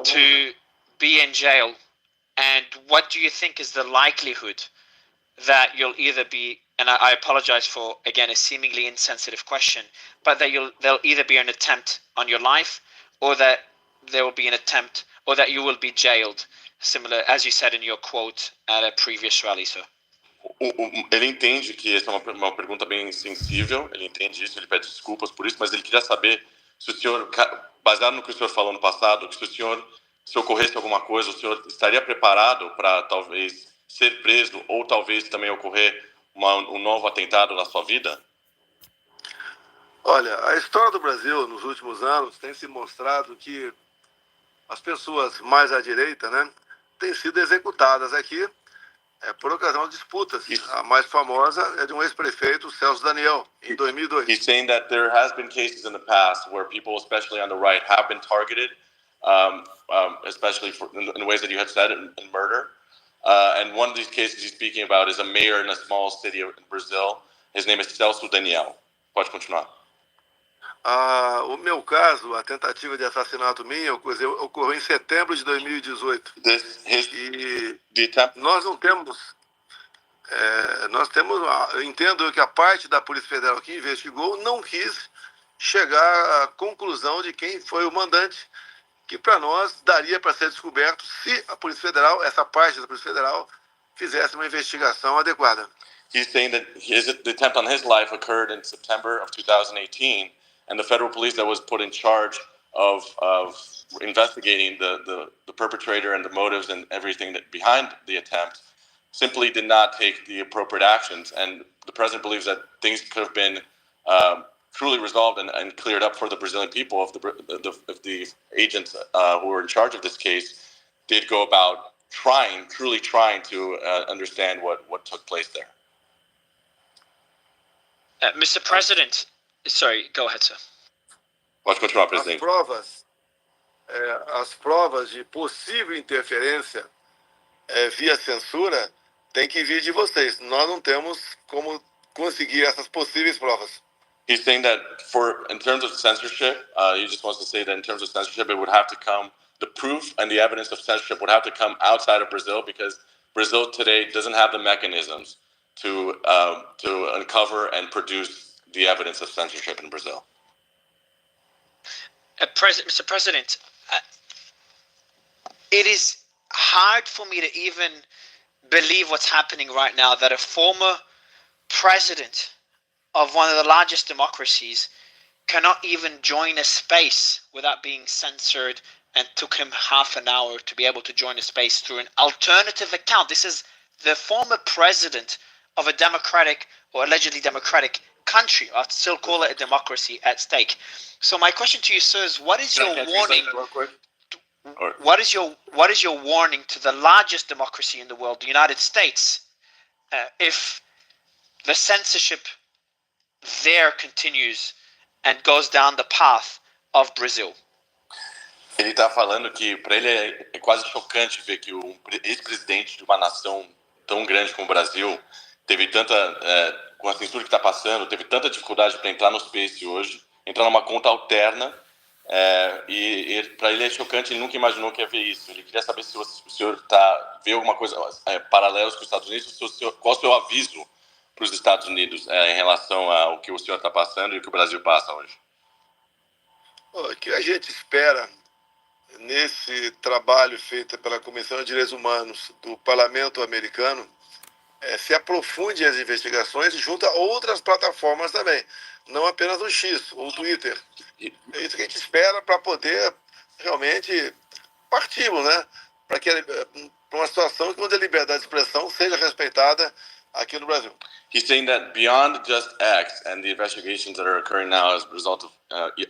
to be in jail, and what do you think is the likelihood that you'll either be, and I apologize for, again, a seemingly insensitive question, but that there'll either be an attempt on your life, or that there will be an attempt, or that you will be jailed, similar, as you said in your quote at a previous rally, sir? Ele entende que essa é uma pergunta bem sensível, ele entende isso, ele pede desculpas por isso, mas ele queria saber se o senhor, baseado no que o senhor falou no passado, que se ocorresse alguma coisa, o senhor estaria preparado para talvez ser preso ou talvez também ocorrer um novo atentado na sua vida? Olha, a história do Brasil nos últimos anos tem se mostrado que as pessoas mais à direita, né, têm sido executadas aqui por ocasião de disputas. A mais famosa é de um ex-prefeito, Celso Daniel, em 2002. He's saying that there has been cases in the past where people, especially on the right, have been targeted, especially in ways that you had said, in murder. And one of these cases he's speaking about is a mayor in a small city in Brazil. His name is Celso Daniel. Pode continuar. O meu caso, a tentativa de assassinato minha, ocorreu em setembro de 2018. Nós não temos... entendo que a parte da Polícia Federal que investigou não quis chegar à conclusão de quem foi o mandante, que para nós daria para ser descoberto se a Polícia Federal, essa parte da Polícia Federal, fizesse uma investigação adequada. He's saying that the attempt on his life occurred in September of 2018, and the federal police that was put in charge of investigating the perpetrator and the motives and everything behind the attempt simply did not take the appropriate actions. And the president believes that things could have been truly resolved and cleared up for the Brazilian people if the agents who were in charge of this case did go about truly trying to understand what took place there. Mr. President, sorry, go ahead, sir. Pode continuar, presidente. As provas de possível interferência via censura têm que vir de vocês. Nós não temos como conseguir essas possíveis provas. He's saying that in terms of censorship, he just wants to say that in terms of censorship, it would have to come, the proof and the evidence of censorship would have to come outside of Brazil, because Brazil today doesn't have the mechanisms to uncover and produce the evidence of censorship in Brazil. Mr. President, it is hard for me to even believe what's happening right now, that a former president of one of the largest democracies cannot even join a space without being censored, and took him half an hour to be able to join a space through an alternative account. This is the former president of a democratic or allegedly democratic country. I'll still call it a democracy at stake. So my question to you, sir, is what is your warning? What is your warning to the largest democracy in the world, the United States, if the censorship there continues and goes down the path of Brazil? Ele está falando que para ele é quase chocante ver que o ex-presidente de uma nação tão grande como o Brasil teve tanta, com a censura que está passando, teve tanta dificuldade para entrar no Space hoje, entrar numa conta alterna, e para ele é chocante, ele nunca imaginou que ia ver isso. Ele queria saber se o senhor vê alguma coisa paralelos com os Estados Unidos, qual o seu aviso para os Estados Unidos em relação ao que o senhor está passando e o que o Brasil passa hoje. O que a gente espera nesse trabalho feito pela Comissão de Direitos Humanos do Parlamento americano se aprofunde as investigações junto a outras plataformas também, não apenas o X ou o Twitter. É isso que a gente espera para poder realmente partirmos, né? Para uma situação onde a liberdade de expressão seja respeitada aqui no Brasil. He's saying that beyond just X and the investigations that are occurring now as a result of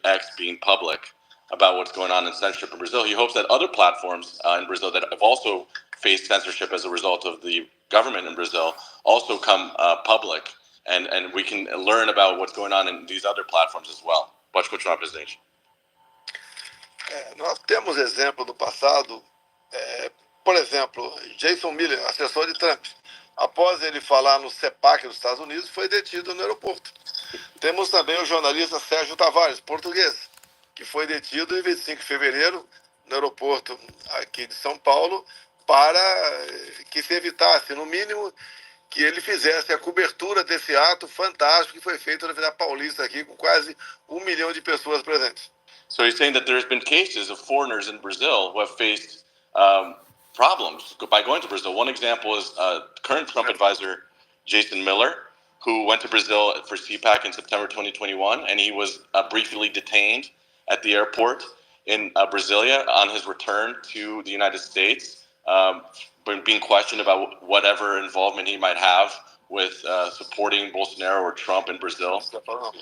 X being public about what's going on in censorship in Brazil, he hopes that other platforms in Brazil that have also faced censorship as a result of the government in Brazil also come public, and we can learn about what's going on in these other platforms as well. Pode continuar, presidente. Nós temos exemplo do passado, por exemplo, Jason Miller, assessor de Trump, após ele falar no CEPAC dos Estados Unidos, foi detido no aeroporto. Temos também o jornalista Sérgio Tavares, português, que foi detido em 25 de fevereiro no aeroporto aqui de São Paulo para que se evitasse, no mínimo, que ele fizesse a cobertura desse ato fantástico que foi feito na Avenida Paulista aqui, com quase 1 milhão de pessoas presentes. So he's saying that there's been cases of foreigners in Brazil who have faced problems by going to Brazil. One example is current Trump advisor Jason Miller, who went to Brazil for CPAC in September 2021, and he was briefly detained at the airport in Brasilia on his return to the United States, being questioned about whatever involvement he might have with supporting Bolsonaro or Trump in Brazil.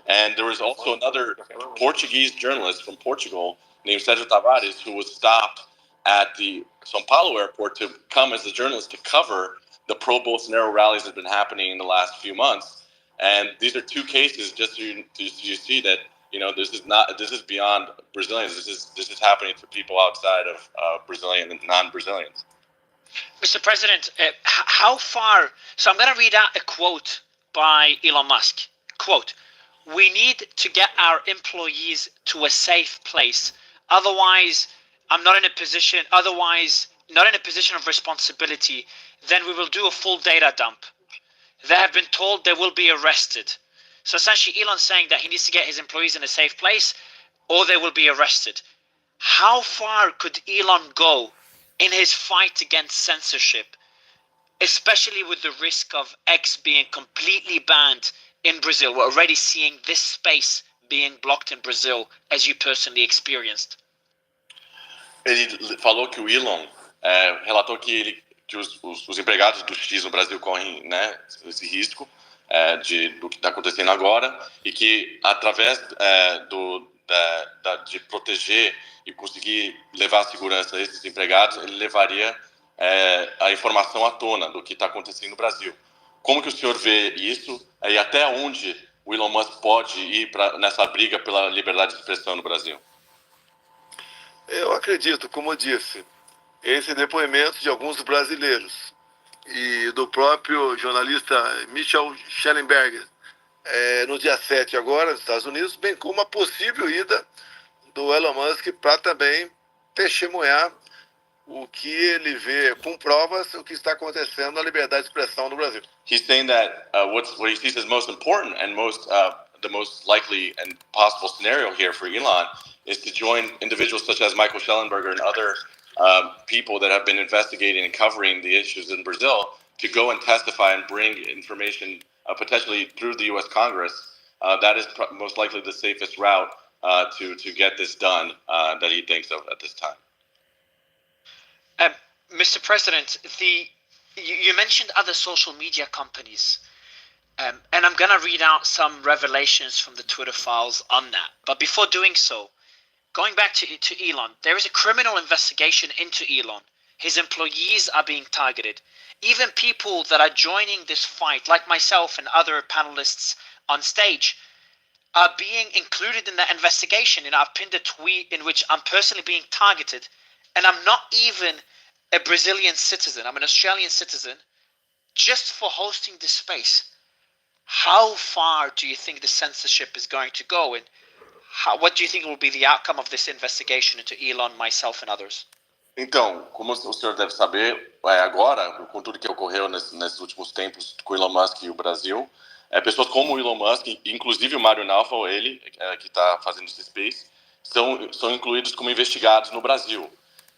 And there was also another Portuguese journalist from Portugal named Sérgio Tavares who was stopped at the São Paulo airport to come as a journalist to cover the pro-Bolsonaro rallies that have been happening in the last few months. And these are two cases, just so you see that, you know, this is beyond Brazilians. This is happening to people outside of Brazilian and non-Brazilians. Mr. President, how far? So I'm going to read out a quote by Elon Musk. Quote, "We need to get our employees to a safe place. Otherwise, not in a position of responsibility, then we will do a full data dump. They have been told they will be arrested." So essentially, Elon's saying that he needs to get his employees in a safe place or they will be arrested. How far could Elon go in his fight against censorship, especially with the risk of X being completely banned in Brazil? We're already seeing this space being blocked in Brazil, as you personally experienced. Ele falou que o Elon relatou que os empregados do X no Brasil correm, né, esse risco do que está acontecendo agora, e que através de proteger e conseguir levar a segurança a esses empregados, ele levaria a informação à tona do que está acontecendo no Brasil. Como que o senhor vê isso e até onde o Elon Musk pode ir nessa briga pela liberdade de expressão no Brasil? Eu acredito, como eu disse, esse depoimento de alguns brasileiros e do próprio jornalista Michel Schellenberger no dia 7 agora, nos Estados Unidos, bem como a possível ida do Elon Musk para também testemunhar o que ele vê com provas, o que está acontecendo na liberdade de expressão no Brasil. He's saying that what he sees as most important and the most likely and possible scenario here for Elon is to join individuals such as Michael Schellenberger and other people that have been investigating and covering the issues in Brazil to go and testify and bring information potentially through the U.S. Congress. That is most likely the safest route to get this done that he thinks of at this time. Mr. President, you mentioned other social media companies, and I'm going to read out some revelations from the Twitter files on that. But before doing so, going back to Elon, there is a criminal investigation into Elon. His employees are being targeted. Even people that are joining this fight, like myself and other panelists on stage, are being included in that investigation. And I've pinned a tweet in which I'm personally being targeted, and I'm not even a Brazilian citizen. I'm an Australian citizen, just for hosting this space. How far do you think the censorship is going to go, and what do you think will be the outcome of this investigation into Elon, myself, and others? Então, como o senhor deve saber, agora, com tudo que ocorreu nesses últimos tempos com o Elon Musk e o Brasil, pessoas como o Elon Musk, inclusive o Mário Naufal, ele que está fazendo esse space, são incluídos como investigados no Brasil.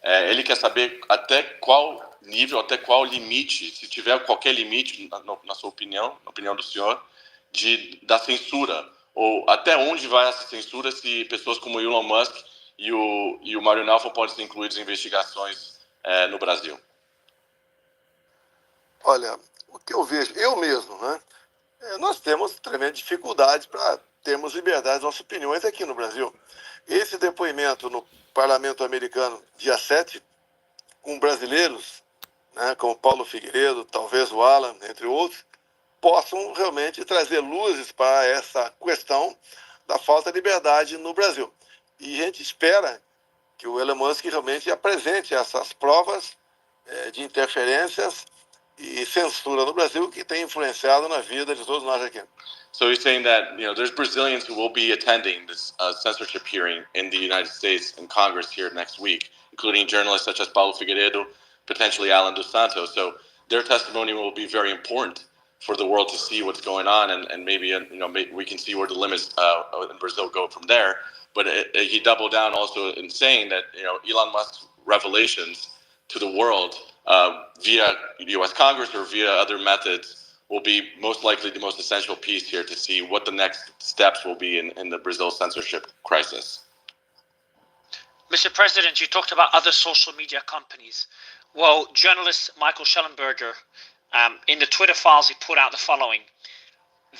Ele quer saber até qual nível, até qual limite, se tiver qualquer limite, na sua opinião, na opinião do senhor, da censura, ou até onde vai essa censura se pessoas como o Elon Musk e o Mário Naufal podem ser incluídos em investigações no Brasil. Olha, o que eu vejo, eu mesmo, né? Nós temos tremenda dificuldade para termos liberdade das nossas opiniões aqui no Brasil. Esse depoimento no Parlamento americano, dia 7, com brasileiros, né, como Paulo Figueiredo, talvez o Alan, entre outros, possam realmente trazer luzes para essa questão da falta de liberdade no Brasil. E a gente espera que o Elon Musk realmente apresente essas provas de interferências e censura no Brasil que tem influenciado na vida de todos nós aqui. So he's saying that there's Brazilians who will be attending this censorship hearing in the United States in Congress here next week, including journalists such as Paulo Figueiredo, potentially Alan dos Santos. So their testimony will be very important for the world to see what's going on, and maybe we can see where the limits in Brazil go from there. But he doubled down also in saying that Elon Musk's revelations to the world via U.S. Congress or via other methods will be most likely the most essential piece here to see what the next steps will be in the Brazil censorship crisis. Mr. President, you talked about other social media companies. Well, journalist Michael Schellenberger, in the Twitter files, he put out the following.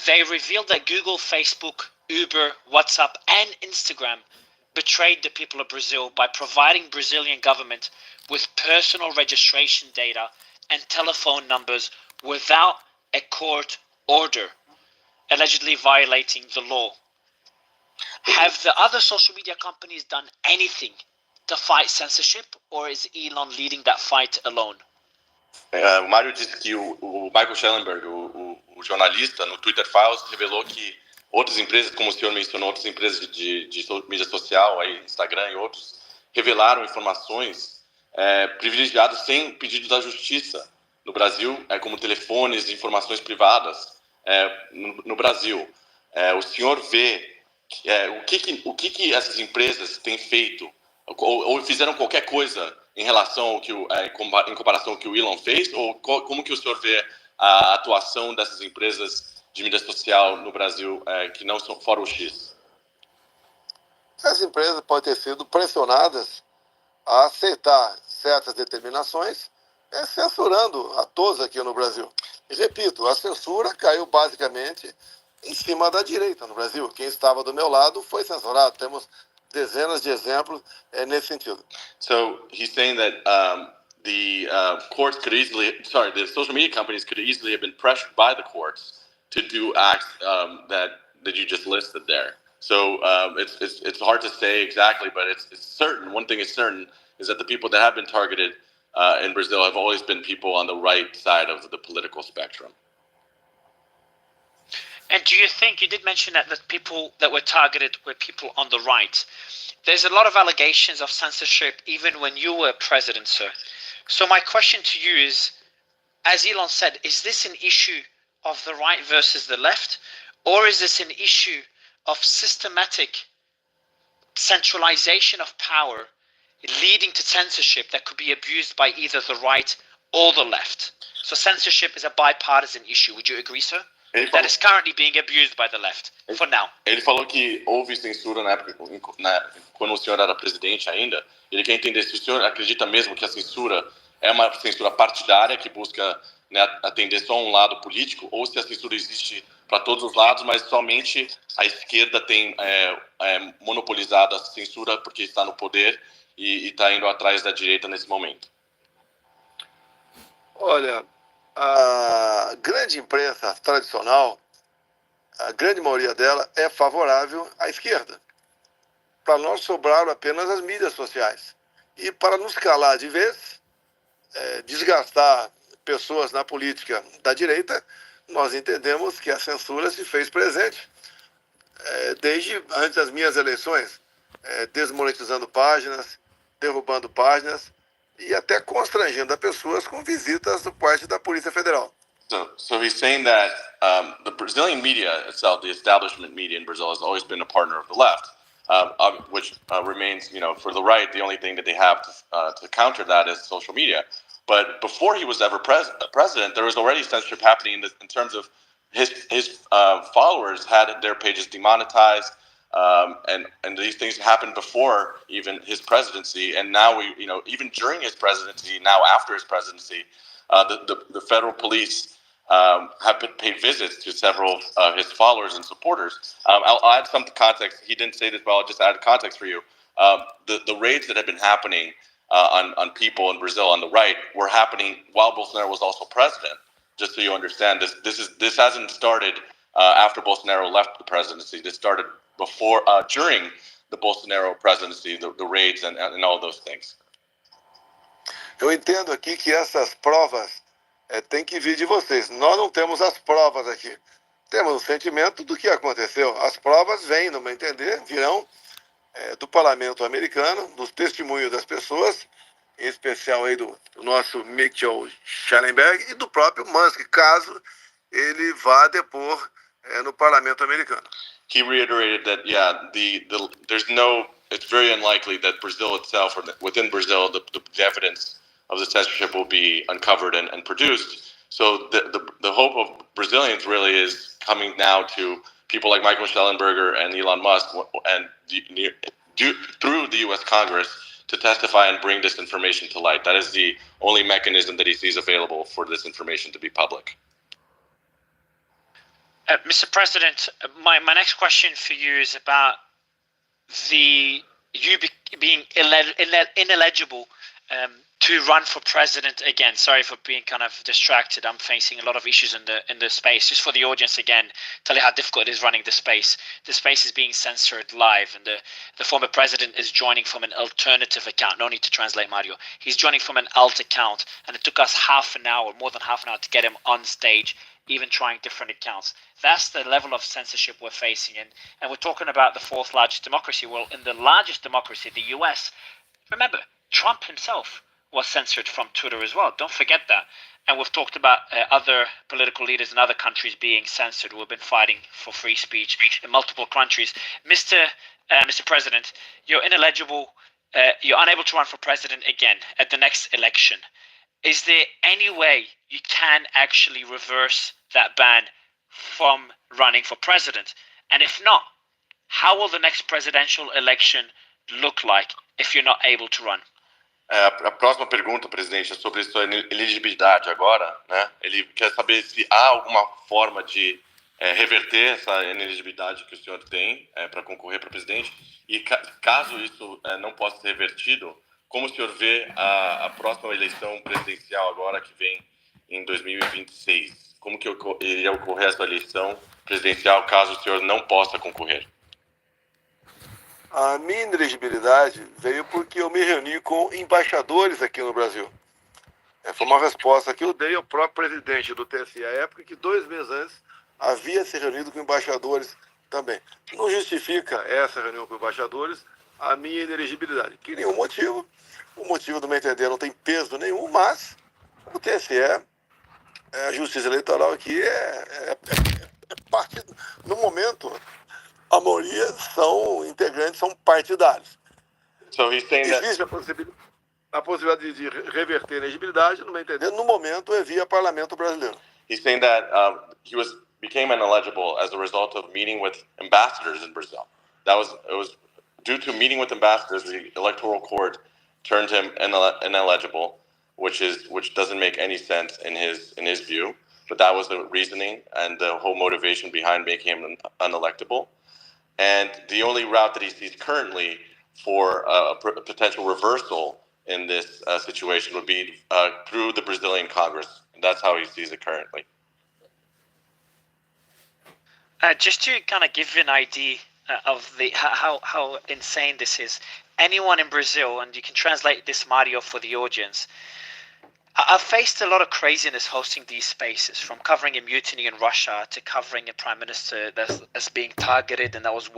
They revealed that Google, Facebook, Uber, WhatsApp, and Instagram betrayed the people of Brazil by providing Brazilian government with personal registration data and telephone numbers without a court order, allegedly violating the law. Have the other social media companies done anything to fight censorship, or is Elon leading that fight alone? O Mário disse que o Michael Schellenberg, o jornalista, no Twitter Files, revelou que outras empresas, como o senhor mencionou, outras empresas de mídia social, aí, Instagram e outros, revelaram informações privilegiadas sem pedido da justiça no Brasil, como telefones e informações privadas no Brasil. O senhor vê o que essas empresas têm feito ou fizeram qualquer coisa em relação ao que em comparação ao que o Elon fez, ou como que o senhor vê a atuação dessas empresas de mídia social no Brasil que não são fora o X? As empresas podem ter sido pressionadas a aceitar certas determinações, censurando a todos aqui no Brasil. E repito, a censura caiu basicamente em cima da direita no Brasil. Quem estava do meu lado foi censurado. Temos dezenas de exemplos nesse sentido. So he's saying that the courts could the social media companies could easily have been pressured by the courts to do acts that you just listed there. So it's hard to say exactly, but it's certain. One thing is certain is that the people that have been targeted in Brazil have always been people on the right side of the political spectrum. And do you think, you did mention that the people that were targeted were people on the right. There's a lot of allegations of censorship even when you were president, sir. So my question to you is, as Elon said, is this an issue of the right versus the left? Or is this an issue of systematic centralization of power leading to censorship that could be abused by either the right or the left? So censorship is a bipartisan issue. Would you agree, sir? That is currently being abused by the left, for now. Ele falou que houve censura na época, quando o senhor era presidente ainda. Ele quer entender se o senhor acredita mesmo que a censura é uma censura partidária que busca atender só um lado político, ou se a censura existe para todos os lados, mas somente a esquerda tem monopolizado a censura porque está no poder e está indo atrás da direita nesse momento. Olha, a grande imprensa tradicional, a grande maioria dela é favorável à esquerda. Para nós sobraram apenas as mídias sociais. E para nos calar de vez, desgastar pessoas na política da direita, nós entendemos que a censura se fez presente desde antes das minhas eleições, desmonetizando páginas, derrubando páginas, e até constrangendo as pessoas com visitas do parte da Polícia Federal. So he's saying that the Brazilian media itself, the establishment media in Brazil, has always been a partner of the left, which remains, for the right, the only thing that they have to counter that is social media. But before he was ever president, there was already censorship happening in terms of his followers had their pages demonetized. And these things happened before even his presidency, and now even during his presidency, now after his presidency, the federal police have paid visits to several of his followers and supporters. I'll add some context. He didn't say this, but I'll just add context for you. The raids that have been happening on people in Brazil on the right were happening while Bolsonaro was also president. Just so you understand, this hasn't started after Bolsonaro left the presidency. This started during the Bolsonaro presidency, the raids and all those things. Eu entendo aqui que essas provas têm que vir de vocês. Nós não temos as provas aqui. temos um sentimento do que aconteceu. As provas vêm, no meu entender, virão do parlamento americano, dos testemunhos das pessoas, em especial aí do nosso Mitchell Schellenberg e do próprio Musk, caso ele vá depor no parlamento americano. He reiterated that, it's very unlikely that Brazil itself, or within Brazil, the evidence of the censorship will be uncovered and produced. So the hope of Brazilians really is coming now to people like Michael Schellenberger and Elon Musk, and through the U.S. Congress, to testify and bring this information to light. That is the only mechanism that he sees available for this information to be public. Mr. President, my next question for you is about being ineligible to run for president again. Sorry for being kind of distracted. I'm facing a lot of issues in the space. Just for the audience again, tell you how difficult it is running the space. The space is being censored live, and the former president is joining from an alternative account. No need to translate, Mario. He's joining from an alt account, and it took us more than half an hour to get him on stage, even trying different accounts. That's the level of censorship we're facing. And we're talking about the fourth largest democracy. Well, in the largest democracy, the US, remember, Trump himself was censored from Twitter as well. Don't forget that. And we've talked about other political leaders in other countries being censored. We've been fighting for free speech in multiple countries. Mr. President, you're ineligible. You're unable to run for president again at the next election. Is there any way you can actually reverse that ban from running for president? And if not, how will the next presidential election look like if you're not able to run? A próxima pergunta, presidente, é sobre sua elegibilidade agora, né? Ele quer saber se há alguma forma de reverter essa inelegibilidade que o senhor tem para concorrer para presidente, e caso isso não possa ser revertido, como o senhor vê a próxima eleição presidencial agora que vem em 2026? Como que iria ocorrer essa eleição presidencial caso o senhor não possa concorrer? A minha inelegibilidade veio porque eu me reuni com embaixadores aqui no Brasil. Foi uma resposta que eu dei ao próprio presidente do TSE à época, que 2 meses antes havia se reunido com embaixadores também. Não justifica essa reunião com embaixadores a minha inelegibilidade. Que nenhum motivo. O motivo, do meu entender, não tem peso nenhum, mas o TSE, a Justiça Eleitoral aqui é parte, no momento, a maioria são integrantes, são partidários. So he's saying that... Existe a possibilidade de reverter a elegibilidade, no meu entender, no momento é via Parlamento Brasileiro. He's saying that he became ineligible as a result of meeting with ambassadors in Brazil. It was due to meeting with ambassadors, the Electoral Court turned him ineligible, which doesn't make any sense in his view. But that was the reasoning and the whole motivation behind making him unelectable. And the only route that he sees currently for a potential reversal in this situation would be through the Brazilian Congress. And that's how he sees it currently. Just to kind of give you an idea of how insane this is, anyone in Brazil, and you can translate this, Mario, for the audience, I've faced a lot of craziness hosting these spaces, from covering a mutiny in Russia to covering a prime minister that's being targeted and that was,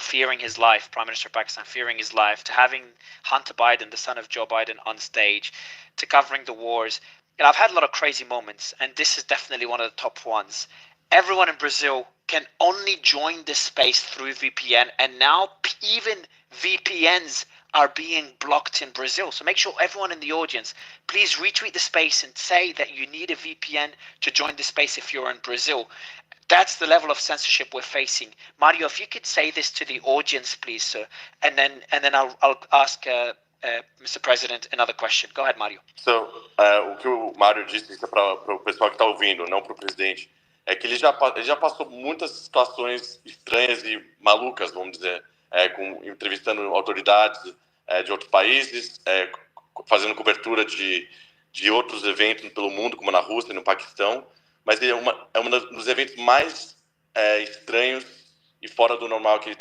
fearing his life, Prime Minister of Pakistan fearing his life, to having Hunter Biden, the son of Joe Biden, on stage, to covering the wars. And I've had a lot of crazy moments, and this is definitely one of the top ones. Everyone in Brazil can only join this space through VPN, and now even VPNs are being blocked in Brazil. So make sure everyone in the audience, please retweet the space and say that you need a VPN to join the space if you're in Brazil. That's the level of censorship we're facing. Mario, if you could say this to the audience, please, sir, and then I'll ask Mr. President another question. Go ahead, Mario. So, o que o Mário disse para o pessoal que está ouvindo, não para o presidente, é que ele já passou muitas situações estranhas e malucas, vamos dizer, entrevistando autoridades de outros países, fazendo cobertura de outros eventos pelo mundo, como na Rússia e no Paquistão, mas é um dos eventos mais estranhos e fora do normal que ele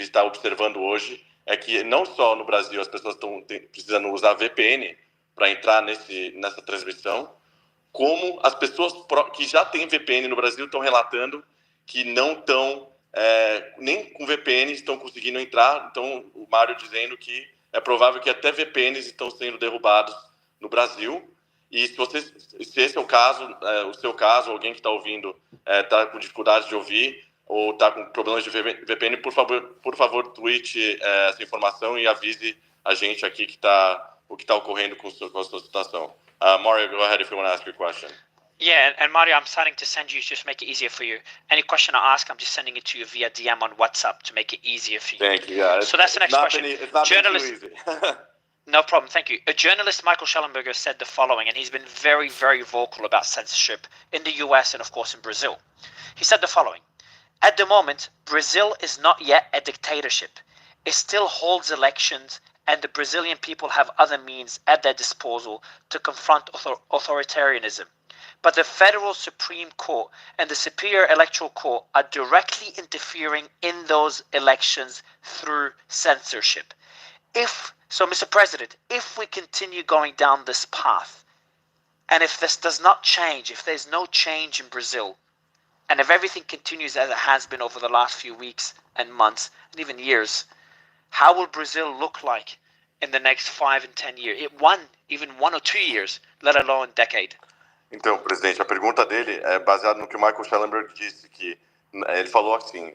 está observando hoje, é que não só no Brasil as pessoas estão precisando usar VPN para entrar nessa transmissão, como as pessoas que já têm VPN no Brasil estão relatando que não estão, nem com VPNs estão conseguindo entrar. Então, o Mário dizendo que é provável que até VPNs estão sendo derrubados no Brasil. E se esse é o caso, o seu caso, alguém que está ouvindo está com dificuldade de ouvir ou está com problemas de VPN, por favor, tweete essa informação e avise a gente aqui o que está ocorrendo com a sua situação. Mario, go ahead if you want to ask your question. Yeah, and Mario, I'm starting to send you, just make it easier for you. Any question I ask, I'm just sending it to you via DM on WhatsApp to make it easier for you. Thank you. Yeah, so that's the next question. It's not too easy. No problem, thank you. A journalist, Michael Schellenberger, said the following, and he's been very, very vocal about censorship in the US and, of course, in Brazil. He said the following: at the moment, Brazil is not yet a dictatorship. It still holds elections, and the Brazilian people have other means at their disposal to confront authoritarianism. But the Federal Supreme Court and the Superior Electoral Court are directly interfering in those elections through censorship. So, Mr. President, if we continue going down this path, and if this does not change, if there's no change in Brazil, and if everything continues as it has been over the last few weeks and months, and even years, how will Brazil look like in the next 5 and 10 years? Even 1 or 2 years, let alone decade. Então, presidente, a pergunta dele é baseada no que o Michael Schellenberg disse, que ele falou assim,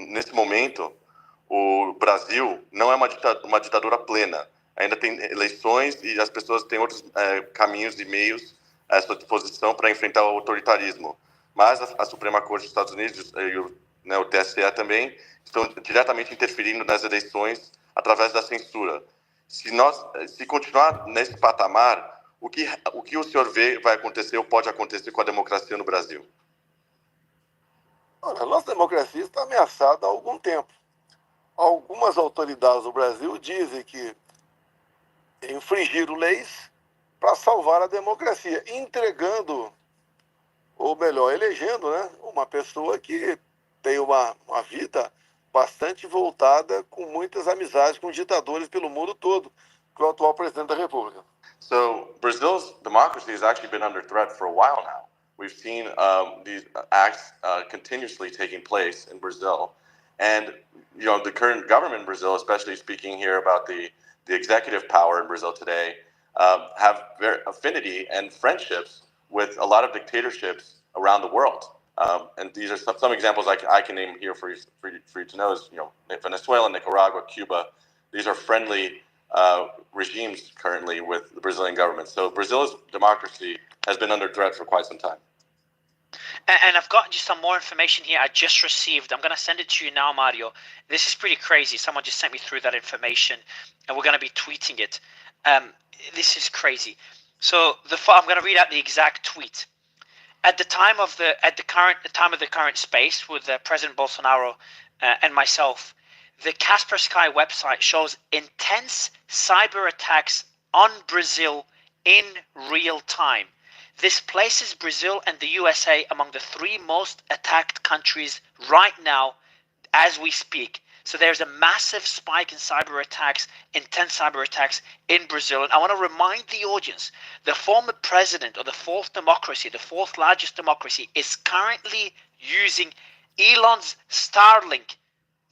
nesse momento, o Brasil não é uma ditadura plena. Ainda tem eleições e as pessoas têm outros caminhos e meios à sua disposição para enfrentar o autoritarismo. Mas a Suprema Corte dos Estados Unidos e o TSE também estão diretamente interferindo nas eleições através da censura. Se continuar nesse patamar, o que o senhor vê vai acontecer ou pode acontecer com a democracia no Brasil? Olha, a nossa democracia está ameaçada há algum tempo. Algumas autoridades do Brasil dizem que infringiram leis para salvar a democracia, entregando, ou melhor, elegendo, né, uma pessoa que tem uma vida bastante voltada, com muitas amizades com ditadores pelo mundo todo, que é o atual presidente da República. So Brazil's democracy has actually been under threat for a while now. We've seen these acts continuously taking place in Brazil. And, the current government in Brazil, especially speaking here about the executive power in Brazil today, have very affinity and friendships with a lot of dictatorships around the world. And these are some examples I can name here for you to know is, Venezuela, Nicaragua, Cuba. These are friendly regimes currently with the Brazilian government. So Brazil's democracy has been under threat for quite some time. And I've got just some more information here I just received. I'm going to send it to you now, Mario. This is pretty crazy. Someone just sent me through that information, and we're going to be tweeting it. This is crazy. So I'm going to read out the exact tweet. At the time of the current space with President Bolsonaro and myself, the Kaspersky website shows intense cyber attacks on Brazil in real time. This places Brazil and the USA among the 3 most attacked countries right now as we speak. So there's a massive spike in cyber attacks, intense cyber attacks in Brazil. And I want to remind the audience, the former president of the 4th democracy, the 4th largest democracy, is currently using Elon's Starlink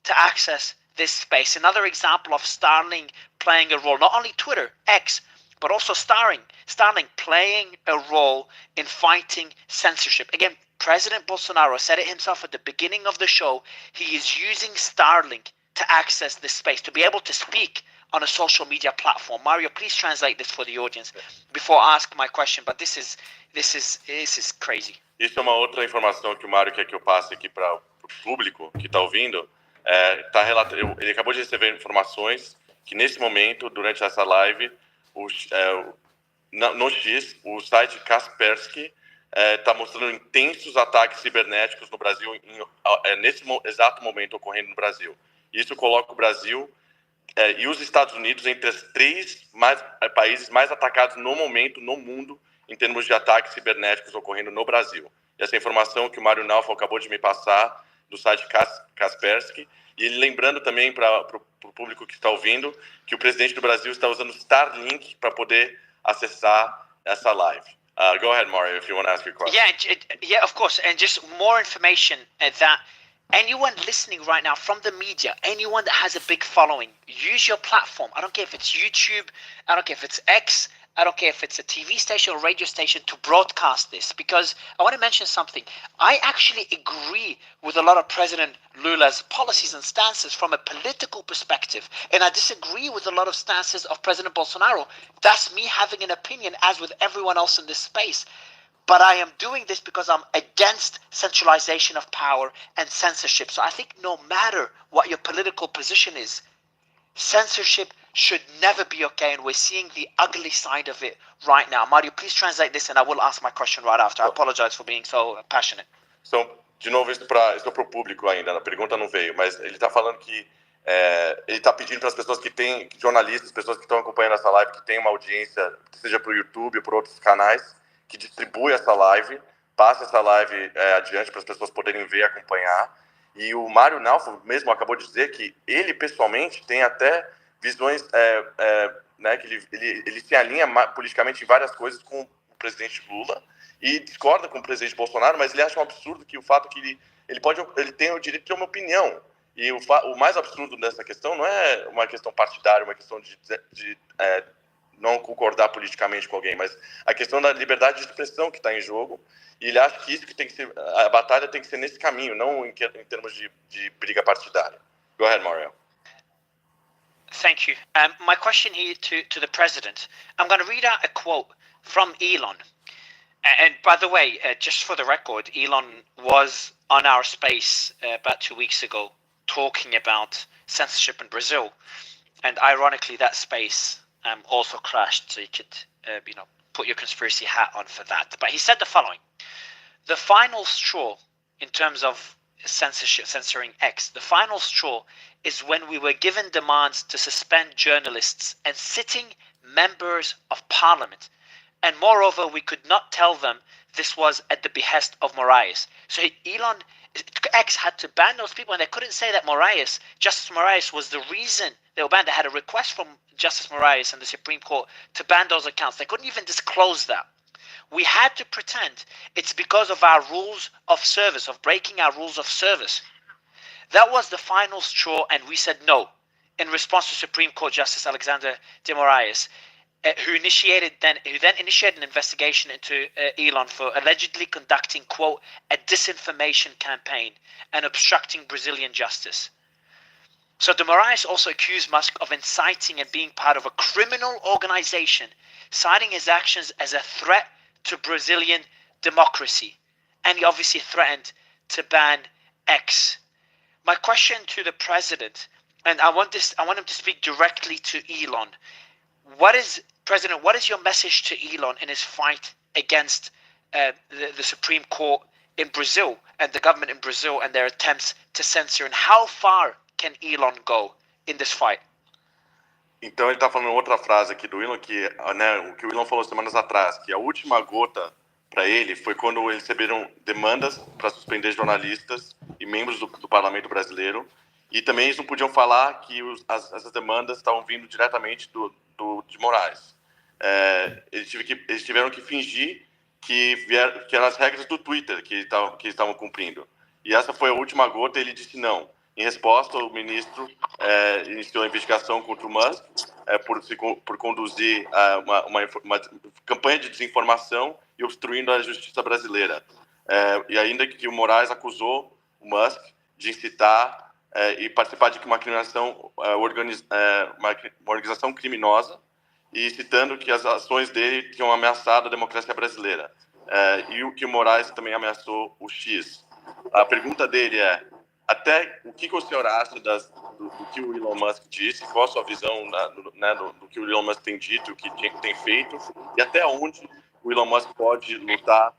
to access this space. Another example of Starlink playing a role, not only Twitter, X, but also Starlink playing a role in fighting censorship. Again, President Bolsonaro said it himself at the beginning of the show. He is using Starlink to access this space, to be able to speak on a social media platform. Mario, please translate this for the audience before I ask my question. But this is crazy. Isso é uma outra informação que o Mário quer que eu passe aqui para o público que está ouvindo. Ele acabou de receber informações que nesse momento, durante essa live, no X, o site Kaspersky está mostrando intensos ataques cibernéticos no Brasil, nesse exato momento ocorrendo no Brasil. Isso coloca o Brasil e os Estados Unidos entre os 3 países mais atacados no momento no mundo em termos de ataques cibernéticos ocorrendo no Brasil. E essa informação que o Mário Naufal acabou de me passar do site Kaspersky, e ele lembrando também para o público que está ouvindo que o presidente do Brasil está usando Starlink para poder acessar essa live. Go ahead, Mario, if you want to ask your question. Yeah, of course. And just more information that anyone listening right now from the media, anyone that has a big following, use your platform. I don't care if it's YouTube, I don't care if it's X, I don't care if it's a TV station or radio station to broadcast this, because I want to mention something. I actually agree with a lot of President Lula's policies and stances from a political perspective, and I disagree with a lot of stances of President Bolsonaro. That's me having an opinion, as with everyone else in this space. But I am doing this because I'm against centralization of power and censorship. So I think no matter what your political position is, censorship should never be okay, and we're seeing the ugly side of it right now. Mario, please translate this, and I will ask my question right after. I apologize for being so passionate. So, de novo, isso é pro público ainda, a pergunta não veio, mas ele está falando que ele está pedindo para as pessoas que têm, jornalistas, pessoas que estão acompanhando essa live, que têm uma audiência, seja para o YouTube ou por outros canais, que distribui essa live, passa essa live adiante para as pessoas poderem ver e acompanhar. E o Mário Naufo mesmo acabou de dizer que ele, pessoalmente, tem até visões, né, que ele se alinha politicamente em várias coisas com o presidente Lula e discorda com o presidente Bolsonaro, mas ele acha um absurdo que o fato que ele tem o direito de ter uma opinião. E o mais absurdo dessa questão não é uma questão partidária, uma questão de não concordar politicamente com alguém, mas a questão da liberdade de expressão que está em jogo, e ele acha que isso que tem que ser, a batalha tem que ser nesse caminho, não em termos de briga partidária. Go ahead, Mario. Thank you. My question here to the president, I'm going to read out a quote from Elon. And by the way, just for the record, Elon was on our space about 2 weeks ago talking about censorship in Brazil. And ironically, that space also crashed, so you could put your conspiracy hat on for that. But he said the following: the final straw in terms of censoring X, the final straw is when we were given demands to suspend journalists and sitting members of parliament, and moreover we could not tell them this was at the behest of Moraes. So X had to ban those people, and they couldn't say that Justice Moraes was the reason they were banned. They had a request from Justice Moraes and the Supreme Court to ban those accounts. They couldn't even disclose that. We had to pretend it's because of our rules of service, of breaking our rules of service. That was the final straw, and we said no in response to Supreme Court Justice Alexander de Moraes, who then initiated an investigation into Elon for allegedly conducting, quote, a disinformation campaign and obstructing Brazilian justice. So de Moraes also accused Musk of inciting and being part of a criminal organization, citing his actions as a threat to Brazilian democracy. And he obviously threatened to ban X. My question to the president, and I want him to speak directly to Elon. President, what is your message to Elon in his fight against the Supreme Court in Brazil and the government in Brazil and their attempts to censor, and how far can Elon go in this fight? Então ele está falando outra frase aqui do Elon, que, né, o que o Elon falou semanas atrás, que a última gota para ele foi quando eles receberam demandas para suspender jornalistas e membros do parlamento brasileiro, e também eles não podiam falar que essas demandas estavam vindo diretamente de Moraes. Eles tiveram que fingir que eram as regras do Twitter que estavam cumprindo. E essa foi a última gota, e ele disse não. Em resposta, o ministro iniciou a investigação contra o Musk por conduzir uma campanha de desinformação e obstruindo a justiça brasileira. E ainda que o Moraes acusou o Musk de incitar e participar de uma organização criminosa, e citando que as ações dele tinham ameaçado a democracia brasileira. E o que o Moraes também ameaçou o X. A pergunta dele é: até o que o senhor acha do que o Elon Musk disse? Qual a sua visão do que o Elon Musk tem dito, o que tem feito? E até onde o Elon Musk pode lutar,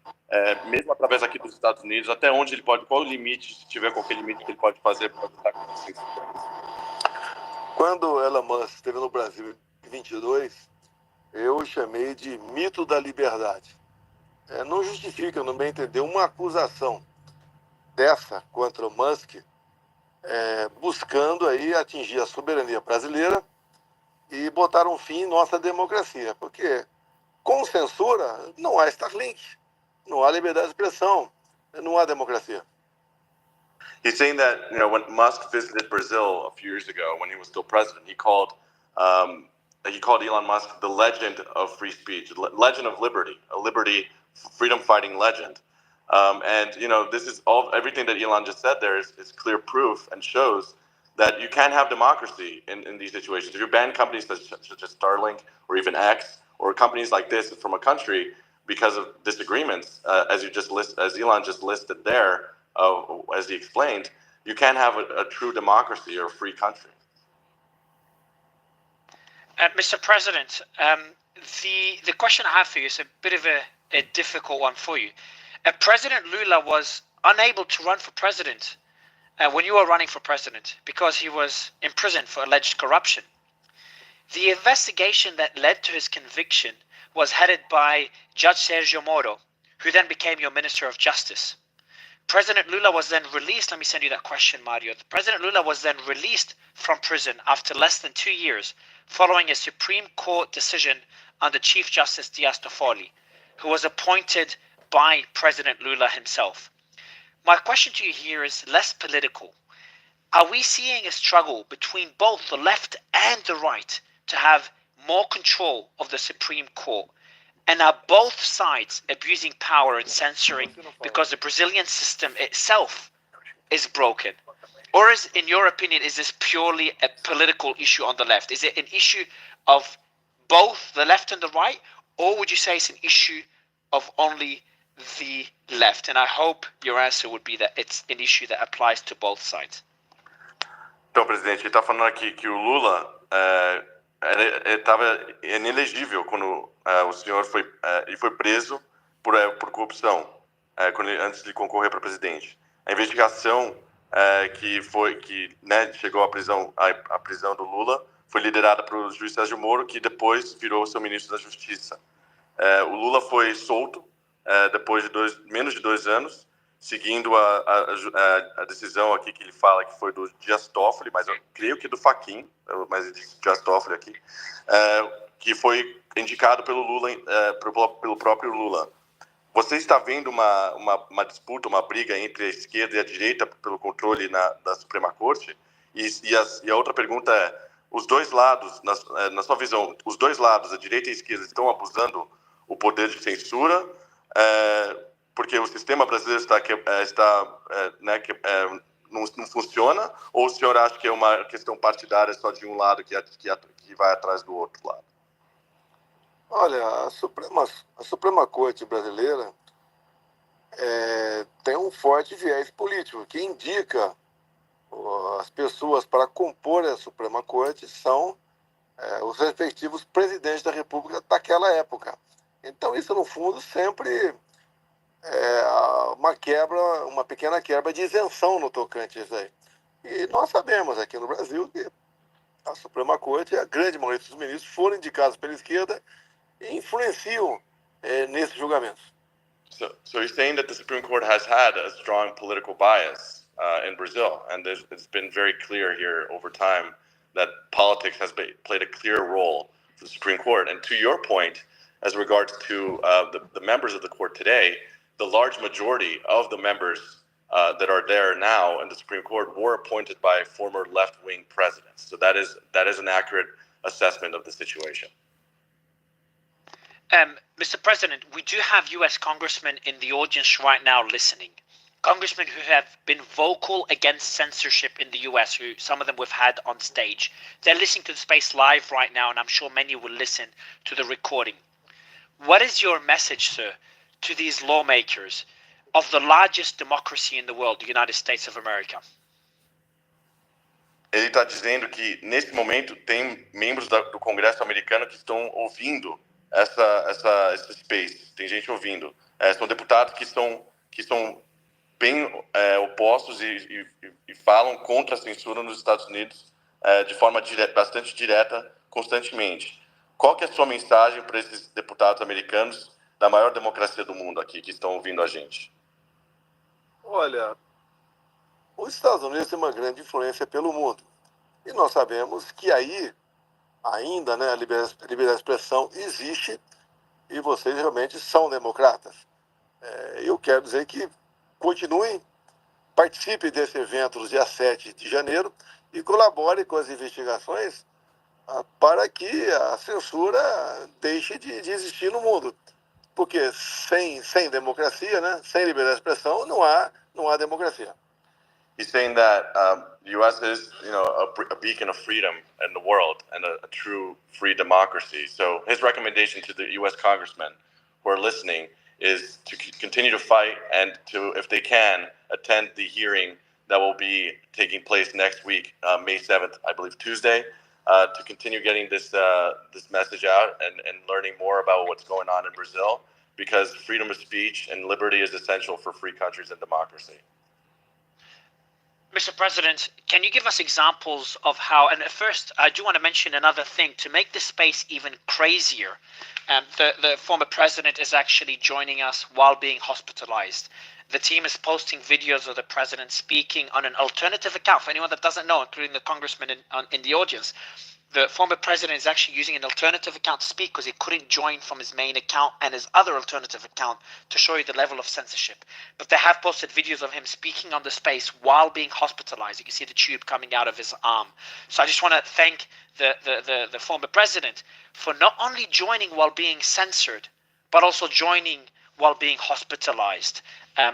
mesmo através aqui dos Estados Unidos, até onde ele pode, qual o limite, se tiver qualquer limite que ele pode fazer para lutar contra isso? Quando o Elon Musk esteve no Brasil em 2022, eu chamei de mito da liberdade. Não justifica, no meu entender, uma acusação dessa contra o Musk, buscando aí atingir a soberania brasileira e botar um fim em nossa democracia. Porque com censura, não há Starlink, não há liberdade de expressão, não há democracia. He's saying that, when Musk visited Brazil a few years ago, when he was still president, he called Elon Musk the legend of free speech, legend of liberty, a liberty freedom-fighting legend. And this is everything that Elon just said there is clear proof and shows that you can't have democracy in these situations. If you ban companies such as Starlink or even X or companies like this from a country because of disagreements, as Elon just listed there, as he explained, you can't have a true democracy or a free country. Mr. President, the question I have for you is a bit of a difficult one for you. President Lula was unable to run for president when you were running for president because he was imprisoned for alleged corruption. The investigation that led to his conviction was headed by Judge Sergio Moro, who then became your Minister of Justice. President Lula was then released. Let me send you that question, Mario. President Lula was then released from prison after less than 2 years following a Supreme Court decision under Chief Justice Dias Toffoli, who was appointed by President Lula himself. My question to you here is less political. Are we seeing a struggle between both the left and the right to have more control of the Supreme Court? And are both sides abusing power and censoring because the Brazilian system itself is broken? Or in your opinion, is this purely a political issue on the left? Is it an issue of both the left and the right? Or would you say it's an issue of only the left? And I hope your answer would be that it's an issue that applies to both sides. Então, presidente, ele está falando aqui que o Lula estava inelegível quando o senhor foi preso por corrupção antes de concorrer para presidente. A investigação que chegou à prisão do Lula foi liderada pelo juiz Sérgio Moro, que depois virou seu ministro da Justiça. O Lula foi solto depois de menos de 2 anos, seguindo a decisão aqui que ele fala que foi do Dias Toffoli, mas eu creio que do Fachin, mas ele disse Dias Toffoli aqui, que foi indicado pelo Lula, pelo próprio Lula. Você está vendo uma disputa, uma briga entre a esquerda e a direita pelo controle da Suprema Corte? E a outra pergunta é, os dois lados, na sua visão, os dois lados, a direita e a esquerda, estão abusando o poder de censura, porque o sistema brasileiro não funciona, ou o senhor acha que é uma questão partidária só de um lado que vai atrás do outro lado? Olha, a Suprema Corte brasileira tem um forte viés político, que indica as pessoas para compor a Suprema Corte são os respectivos presidentes da República daquela época. Então isso, no fundo, sempre uma pequena quebra de isenção no tocante a isso aí. E nós sabemos aqui no Brasil que a Suprema Corte, a grande maioria dos ministros foram indicados pela esquerda e influenciam nesses julgamentos. So you're saying that the Supreme Court has had a strong political bias in Brazil, and it's been very clear here over time that politics has played a clear role for the Supreme Court. And to your point, as regards to the members of the court today, the large majority of the members that are there now in the Supreme Court were appointed by former left-wing presidents. So that is an accurate assessment of the situation. Mr. President, we do have U.S. congressmen in the audience right now listening. Congressmen who have been vocal against censorship in the U.S., who some of them we've had on stage. They're listening to the space live right now, and I'm sure many will listen to the recording. What is your message, sir, to these lawmakers of the largest democracy in the world, the United States of America? Ele está dizendo que, nesse momento, tem membros do Congresso americano que estão ouvindo esse space. Tem gente ouvindo. São deputados que são bem opostos e falam contra a censura nos Estados Unidos de forma bastante direta, constantemente. Qual que é a sua mensagem para esses deputados americanos da maior democracia do mundo aqui, que estão ouvindo a gente? Olha, os Estados Unidos têm uma grande influência pelo mundo. E nós sabemos que aí, ainda, a liberdade de expressão existe e vocês realmente são democratas. Eu quero dizer que continuem, participem desse evento no dia 7 de janeiro e colaborem com as investigações para que a censura deixe de existir no mundo. Porque sem democracia, né, sem liberdade de expressão, não há democracia. He's saying that the U.S. is, a beacon of freedom in the world and a true free democracy. So his recommendation to the U.S. congressmen who are listening is to continue to fight and to, if they can, attend the hearing that will be taking place next week, May 7th, I believe, Tuesday, to continue getting this message out and learning more about what's going on in Brazil, because freedom of speech and liberty is essential for free countries and democracy. Mr. President, can you give us examples of how, and first I do want to mention another thing to make this space even crazier. The former president is actually joining us while being hospitalized. The team is posting videos of the president speaking on an alternative account. For anyone that doesn't know, including the congressman in the audience, the former president is actually using an alternative account to speak because he couldn't join from his main account and his other alternative account, to show you the level of censorship. But they have posted videos of him speaking on the space while being hospitalized. You can see the tube coming out of his arm. So I just want to thank the former president for not only joining while being censored, but also joining while being hospitalized.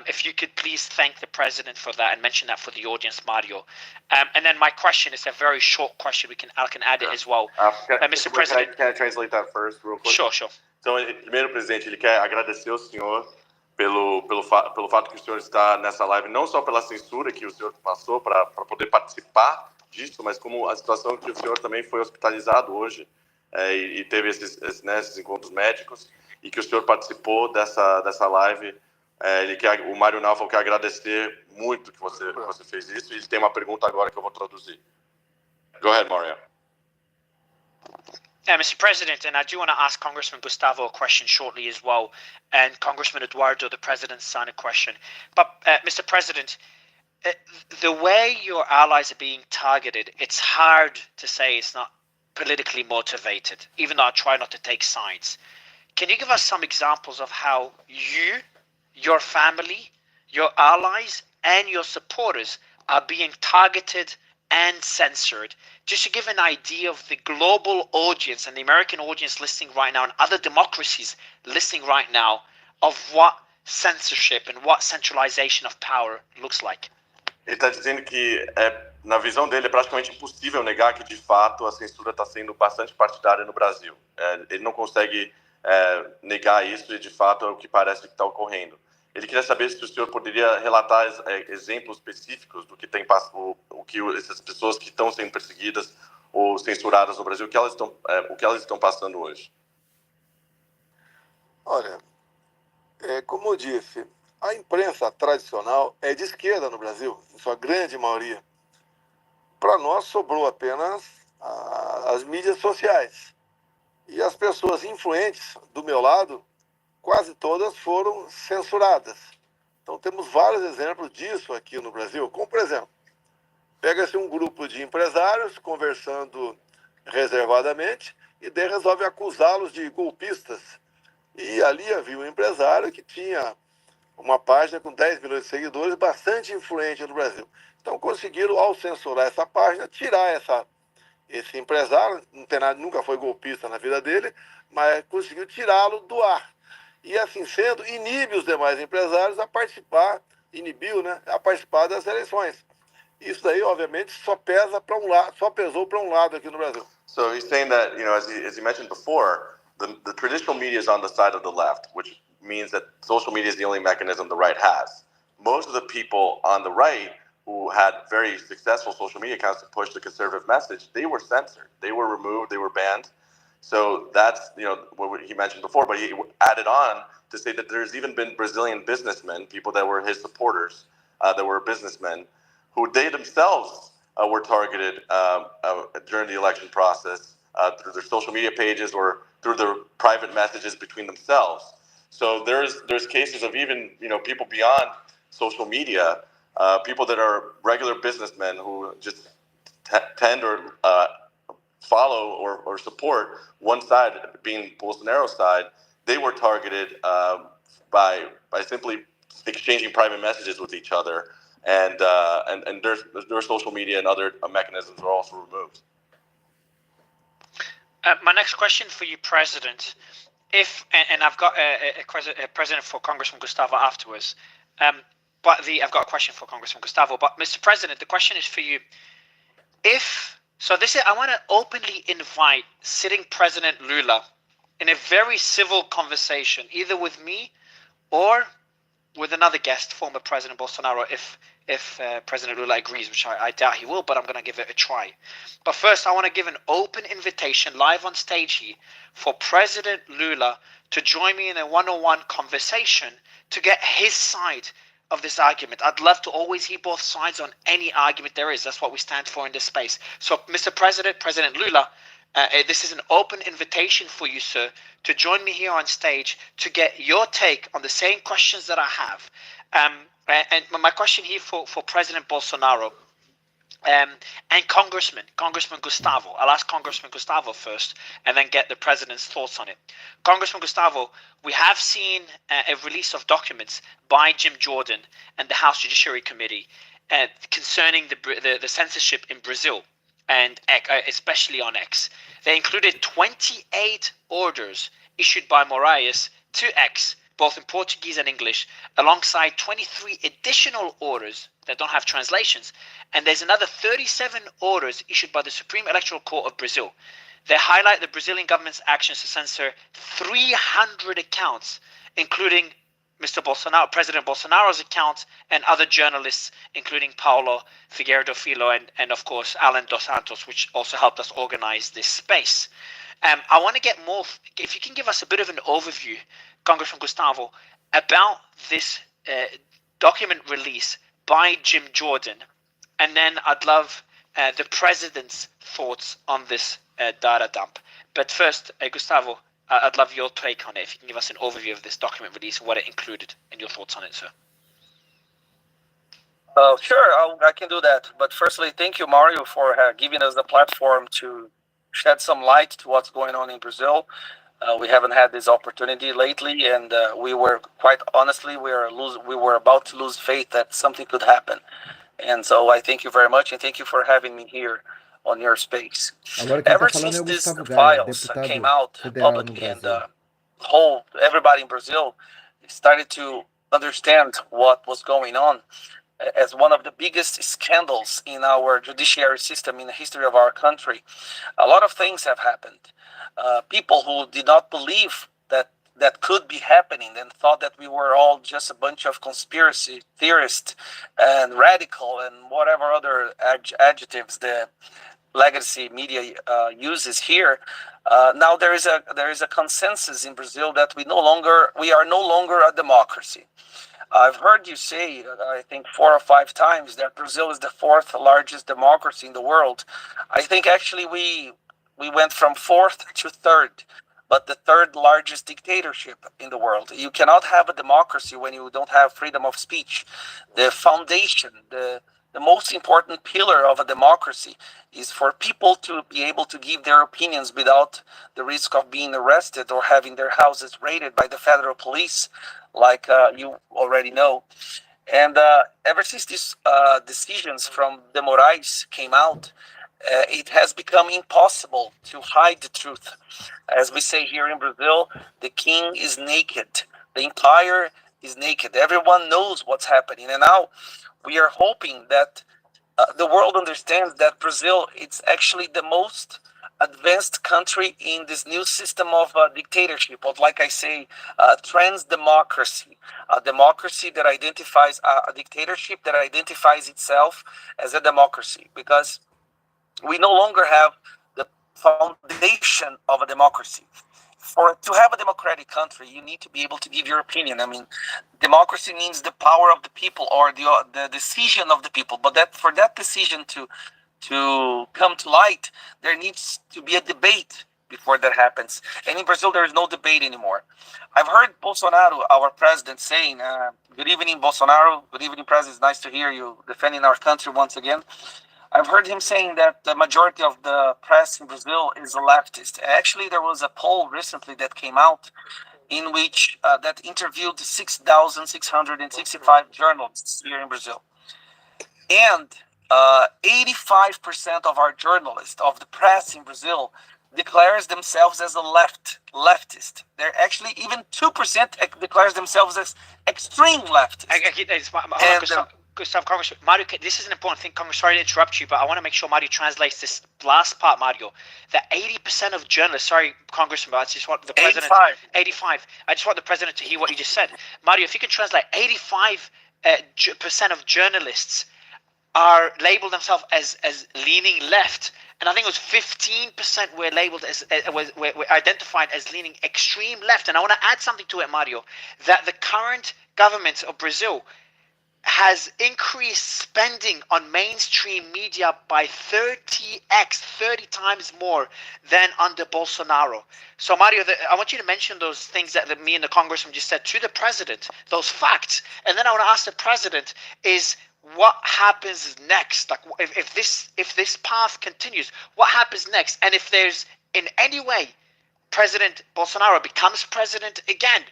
If you could please thank the president for that and mention that for the audience, Mario. And then my question is a very short question. I can add it as well. Mr. President. Can I translate that first real quick? Sure. Então, primeiro, presidente, ele quer agradecer ao senhor pelo fato que o senhor está nessa live, não só pela censura que o senhor passou para poder participar disso, mas como a situação que o senhor também foi hospitalizado hoje e teve esses encontros médicos, e que o senhor participou dessa live. O Mário Naufal quer agradecer muito que você fez isso, e ele tem uma pergunta agora que eu vou traduzir. Go ahead, Mario. Mr. President, and I do want to ask Congressman Gustavo a question shortly as well, and Congressman Eduardo, the president's son, a question. But, Mr. President, the way your allies are being targeted, it's hard to say it's not politically motivated, even though I try not to take sides. Can you give us some examples of how you, your family, your allies, and your supporters are being targeted and censored, just to give an idea of the global audience and the American audience listening right now, and other democracies listening right now, of what censorship and what centralization of power looks like? Ele está dizendo que, na visão dele, é praticamente impossível negar que, de fato, a censura está sendo bastante partidária no Brasil. Ele não consegue negar isso, e, de fato, é o que parece que está ocorrendo. Ele queria saber se o senhor poderia relatar exemplos específicos do que tem essas pessoas que estão sendo perseguidas ou censuradas no Brasil, o que elas estão passando hoje. Olha, como eu disse, a imprensa tradicional é de esquerda no Brasil, em sua grande maioria. Para nós sobrou apenas as mídias sociais. E as pessoas influentes do meu lado, quase todas foram censuradas. Então temos vários exemplos disso aqui no Brasil. Como, por exemplo, pega-se um grupo de empresários conversando reservadamente e daí resolve acusá-los de golpistas. E ali havia um empresário que tinha uma página com 10 milhões de seguidores, bastante influente no Brasil. Então conseguiram, ao censurar essa página, tirar esse empresário, não tem nada, nunca foi golpista na vida dele, mas conseguiu tirá-lo do ar. E assim sendo, inibe os demais empresários a participar, a participar das eleições. Isso daí, obviamente, só pesou para um lado aqui no Brasil. So he's saying that, as he mentioned before, the traditional media is on the side of the left, which means that social media is the only mechanism the right has. Most of the people on the right who had very successful social media accounts to push the conservative message, they were censored. They were removed, they were banned. So that's, what he mentioned before, but he added on to say that there's even been Brazilian businessmen, people that were his supporters, that were businessmen, who they themselves were targeted during the election process through their social media pages or through their private messages between themselves. So there's cases of even, people beyond social media, people that are regular businessmen who just tend or follow or support one side, being Bolsonaro's side, they were targeted by simply exchanging private messages with each other, and their social media and other mechanisms were also removed. My next question for you, President, and I've got a president for Congressman Gustavo afterwards, I've got a question for Congressman Gustavo. But Mr. President, the question is for you. I want to openly invite sitting President Lula in a very civil conversation, either with me or with another guest, former President Bolsonaro, if President Lula agrees, which I doubt he will, but I'm going to give it a try. But first, I want to give an open invitation live on stage here for President Lula to join me in a one-on-one conversation to get his side of this argument. I'd love to always hear both sides on any argument there is. That's what we stand for in this space. So, Mr. President, President Lula, this is an open invitation for you, sir, to join me here on stage to get your take on the same questions that I have. And my question here for President Bolsonaro and Congressman Gustavo. I'll ask Congressman Gustavo first and then get the president's thoughts on it. Congressman Gustavo, we have seen a release of documents by Jim Jordan and the House Judiciary Committee concerning the censorship in Brazil, and especially on X. They included 28 orders issued by Moraes to X, both in Portuguese and English, alongside 23 additional orders that don't have translations. And there's another 37 orders issued by the Supreme Electoral Court of Brazil. They highlight the Brazilian government's actions to censor 300 accounts, including Mr. Bolsonaro, President Bolsonaro's account, and other journalists, including Paulo Figueiredo Filho and of course, Alan dos Santos, which also helped us organize this space. I want to get more, if you can give us a bit of an overview, Congressman Gustavo, about this document release by Jim Jordan, and then I'd love the president's thoughts on this data dump. But first, Gustavo, I'd love your take on it. If you can give us an overview of this document release and what it included and your thoughts on it, sir. Sure, I can do that. But firstly, thank you, Mario, for giving us the platform to shed some light to what's going on in Brazil. We haven't had this opportunity lately, and we were, quite honestly, we were about to lose faith that something could happen. And so I thank you very much, and thank you for having me here on your space. Ever since these files came out publicly, and everybody in Brazil started to understand what was going on, as one of the biggest scandals in our judiciary system in the history of our country, a lot of things have happened. People who did not believe that could be happening and thought that we were all just a bunch of conspiracy theorists and radical and whatever other adjectives the legacy media uses here. Now there is a consensus in Brazil that we are no longer a democracy. I've heard you say, I think 4 or 5 times, that Brazil is the 4th largest democracy in the world. I think actually we went from 4th to 3rd, but the 3rd largest dictatorship in the world. You cannot have a democracy when you don't have freedom of speech. The foundation, the most important pillar of a democracy is for people to be able to give their opinions without the risk of being arrested or having their houses raided by the federal police, like you already know. And ever since these decisions from the Moraes came out, it has become impossible to hide the truth. As we say here in Brazil, the king is naked. The empire is naked. Everyone knows what's happening. And now we are hoping that the world understands that Brazil, it's actually the most advanced country in this new system of dictatorship, of, like I say, trans democracy, a democracy that identifies a dictatorship that identifies itself as a democracy, because we no longer have the foundation of a democracy. To have a democratic country, you need to be able to give your opinion. I mean, democracy means the power of the people, or the decision of the people. But for that decision to come to light, there needs to be a debate before that happens. And in Brazil, there is no debate anymore. I've heard Bolsonaro, our president, saying, good evening, Bolsonaro. Good evening, President. It's nice to hear you defending our country once again. I've heard him saying that the majority of the press in Brazil is a leftist. Actually, there was a poll recently that came out, in which that interviewed 6,665 journalists here in Brazil. And 85% of our journalists, of the press in Brazil, declares themselves as a leftist. They're actually even 2% declares themselves as extreme leftist. Gustavo, Congressman, Mario, this is an important thing. Congress, sorry to interrupt you, but I want to make sure Mario translates this last part, Mario. That 80% of journalists, sorry, Congressman, but I just want the president. 85. I just want the president to hear what you just said. Mario, if you can translate, 85% of journalists are labeled themselves as leaning left, and I think it was 15% were labeled as were identified as leaning extreme left. And I want to add something to it, Mario, that the current government of Brazil has increased spending on mainstream media by 30 times more than under Bolsonaro. So Mario, I want you to mention those things that me and the congressman just said to the president, those facts, and then I want to ask the president is what happens next? Like if this path continues, what happens next? And if there's in any way President Bolsonaro becomes president again,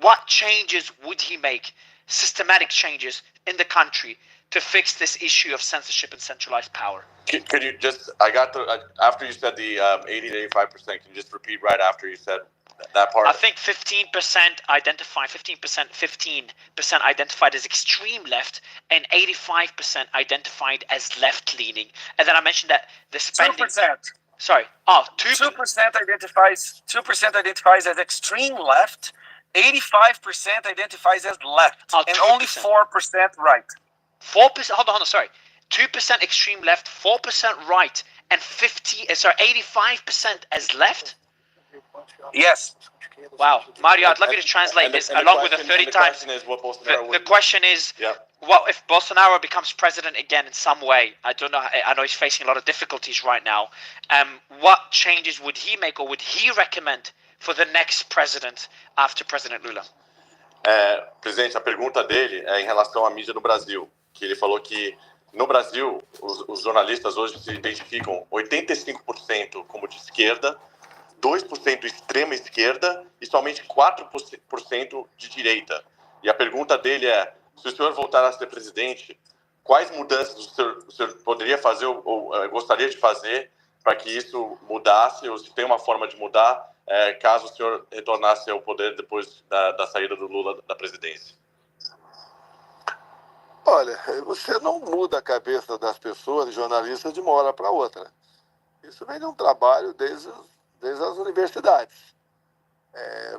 what changes would he make? Systematic changes in the country to fix this issue of censorship and centralized power. Could you just, after you said the 80 to 85%, can you just repeat right after you said that part? I think 15% identified as extreme left and 85% identified as left-leaning. And then I mentioned that the spending... 2%. Sorry. 2% identifies as extreme left, 85% identifies as left, and 2%. Only 4% right. 4%. Hold on. Sorry. 2% extreme left, 4% right, and 85% as left. Yes. Wow, Mario, I'd love you to translate this along with the 30 times. The question is, what if Bolsonaro becomes president again in some way? I don't know. I know he's facing a lot of difficulties right now. What changes would he make, or would he recommend for the next president after President Lula? Presidente, a pergunta dele é em relação à mídia no Brasil, que ele falou que no Brasil os jornalistas hoje se identificam 85% como de esquerda, 2% extrema esquerda e somente 4% de direita. E a pergunta dele é, se o senhor voltar a ser presidente, quais mudanças o senhor poderia fazer ou gostaria de fazer para que isso mudasse, ou se tem uma forma de mudar, caso o senhor retornasse ao poder depois da saída do Lula da presidência? Olha, você não muda a cabeça das pessoas, jornalistas, de uma hora para outra. Isso vem de um trabalho desde as universidades.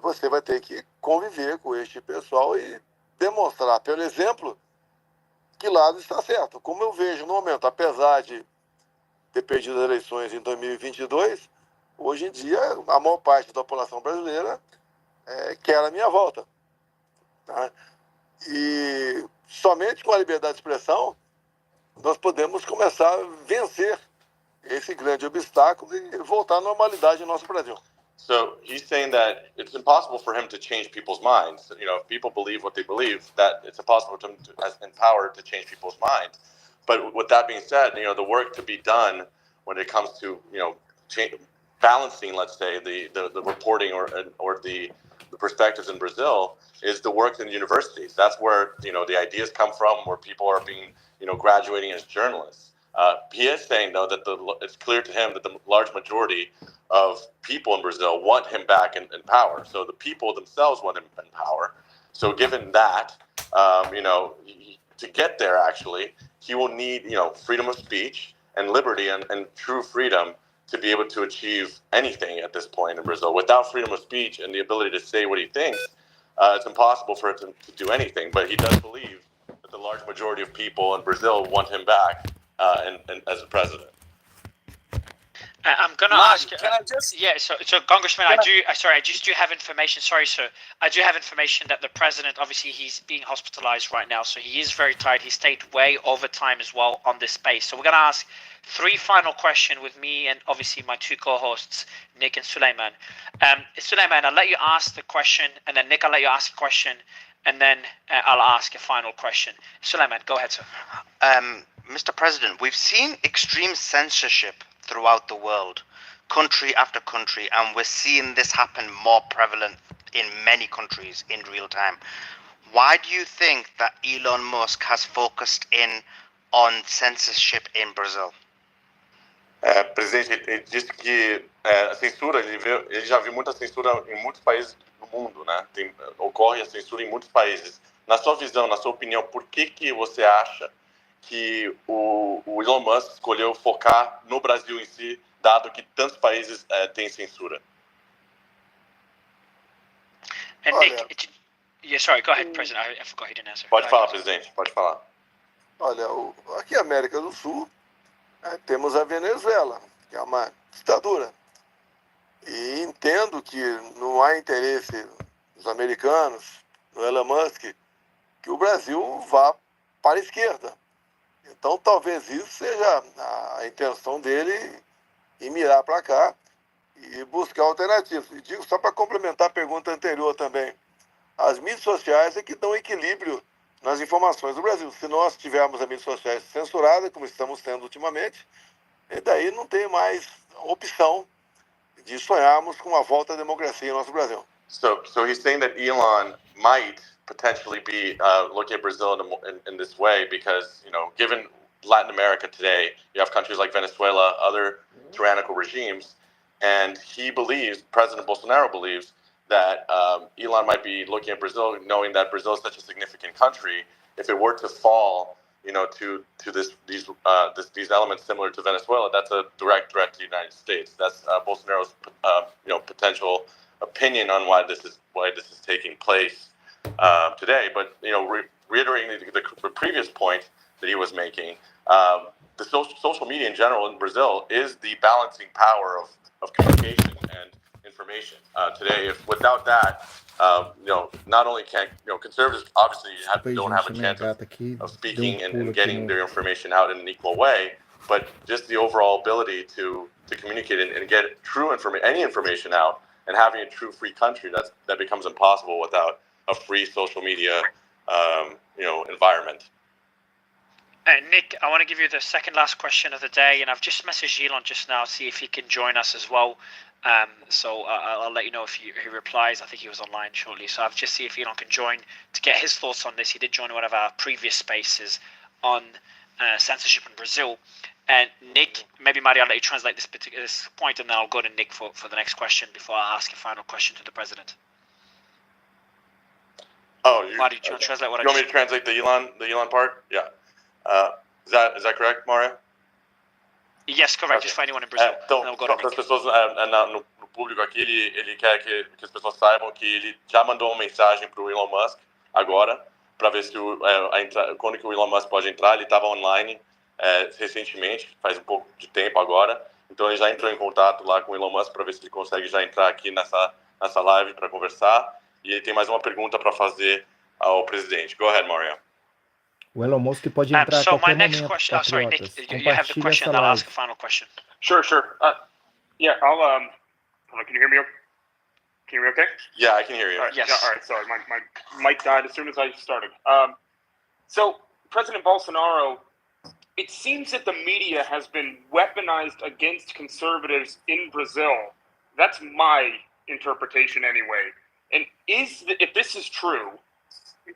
Você vai ter que conviver com este pessoal e demonstrar, pelo exemplo, que lado está certo. Como eu vejo no momento, apesar de ter perdido as eleições em 2022, hoje em dia a maior parte da população brasileira quer a minha volta. Tá? E somente com a liberdade de expressão nós podemos começar a vencer esse grande obstáculo e voltar à normalidade no nosso Brasil. So he's saying that it's impossible for him to change people's minds. You know, if people believe what they believe, that it's impossible for him to has power to change people's minds. But with that being said, you know, the work to be done when it comes to, you know, balancing, let's say, the reporting or the perspectives in Brazil is the work in universities. That's where, you know, the ideas come from, where people are being, you know, graduating as journalists. He is saying, though, that it's clear to him that the large majority of people in Brazil want him back in power. So the people themselves want him in power. So given that, you know, to get there, actually, he will need, you know, freedom of speech and liberty and true freedom to be able to achieve anything at this point in Brazil. Without freedom of speech and the ability to say what he thinks, it's impossible for him to do anything. But he does believe that the large majority of people in Brazil want him back and I president. I'm going to ask. Can I just? Yeah. So Congressman, I just do have information. Sorry, sir. I do have information that the president, obviously, he's being hospitalized right now, so he is very tired. He stayed way over time as well on this space. So we're going to ask 3 final questions with me and obviously my 2 co-hosts, Nick and Suleiman. Suleiman, I'll let you ask the question, and then Nick, I'll let you ask a question, and then I'll ask a final question. Suleiman, go ahead, sir. Mr. President, we've seen extreme censorship throughout the world, country after country, and we're seeing this happen more prevalent in many countries in real time. Why do you think that Elon Musk has focused in on censorship in Brazil? Presidente, ele disse que a censura, ele já viu muita censura em muitos países do mundo, né? Ocorre a censura em muitos países. Na sua visão, na sua opinião, por que você acha que o Elon Musk escolheu focar no Brasil em si, dado que tantos países têm censura? And Nick, yeah, sorry, go ahead, President. I forgot he didn't answer. Pode falar, presidente, pode falar. Olha, aqui na América do Sul, temos a Venezuela, que é uma ditadura. E entendo que não há interesse dos americanos, no Elon Musk, que o Brasil vá para a esquerda. Então, talvez isso seja a intenção dele em mirar para cá e buscar alternativas. E digo, só para complementar a pergunta anterior também, as mídias sociais é que dão equilíbrio nas informações do Brasil. Se nós tivermos as mídias sociais censuradas, como estamos tendo ultimamente, e daí não tem mais opção de sonharmos com a volta à democracia em nosso Brasil. So he's saying that Elon might potentially be looking at Brazil in this way because, you know, given Latin America today, you have countries like Venezuela, other tyrannical regimes, and he believes, President Bolsonaro believes, that Elon might be looking at Brazil, knowing that Brazil is such a significant country. If it were to fall, you know, to these elements similar to Venezuela, that's a direct threat to the United States. That's Bolsonaro's potential opinion on why this is taking place today. But you know, reiterating the previous point that he was making, the social media in general in Brazil is the balancing power of communication and information today. If without that, you know, not only can conservatives obviously don't have a chance of speaking and getting their information out in an equal way, but just the overall ability to communicate and get true information, any information out, and having a true free country that becomes impossible without a free social media environment. Nick, I want to give you the second last question of the day, and I've just messaged Elon just now, see if he can join us as well. So I'll let you know if he replies. I think he was online shortly. So I've just see if Elon can join to get his thoughts on this. He did join one of our previous spaces on censorship in Brazil. And Nick, maybe Mario, I'll let you translate this point, and then I'll go to Nick for the next question before I ask a final question to the president. Oh, Mario, do you want to translate what you want me to translate the Elon part? Yeah. Is that correct, Mario? Yes, correct. Okay. Just for anyone in Brazil. Então, para as pessoas no público aqui, ele quer que as pessoas saibam que ele já mandou uma mensagem para o Elon Musk agora, para ver se quando que o Elon Musk pode entrar. Ele estava online recentemente, faz um pouco de tempo agora. Então ele já entrou em contato lá com o Elon Musk para ver se ele consegue já entrar aqui nessa live para conversar. E ele tem mais uma pergunta para fazer ao presidente. Go ahead, Mario. O Elon Musk pode entrar a qualquer momento, question, sorry, Nick, you have the Compartilhe question, essa and I'll live. ask a final question. Sure. Yeah, I'll can you hear me? Can you hear me okay? Yeah, I can hear you. All right, Yes. Yeah, all right, sorry, my mic died as soon as I started. So President Bolsonaro, it seems that the media has been weaponized against conservatives in Brazil. That's my interpretation anyway. And if this is true,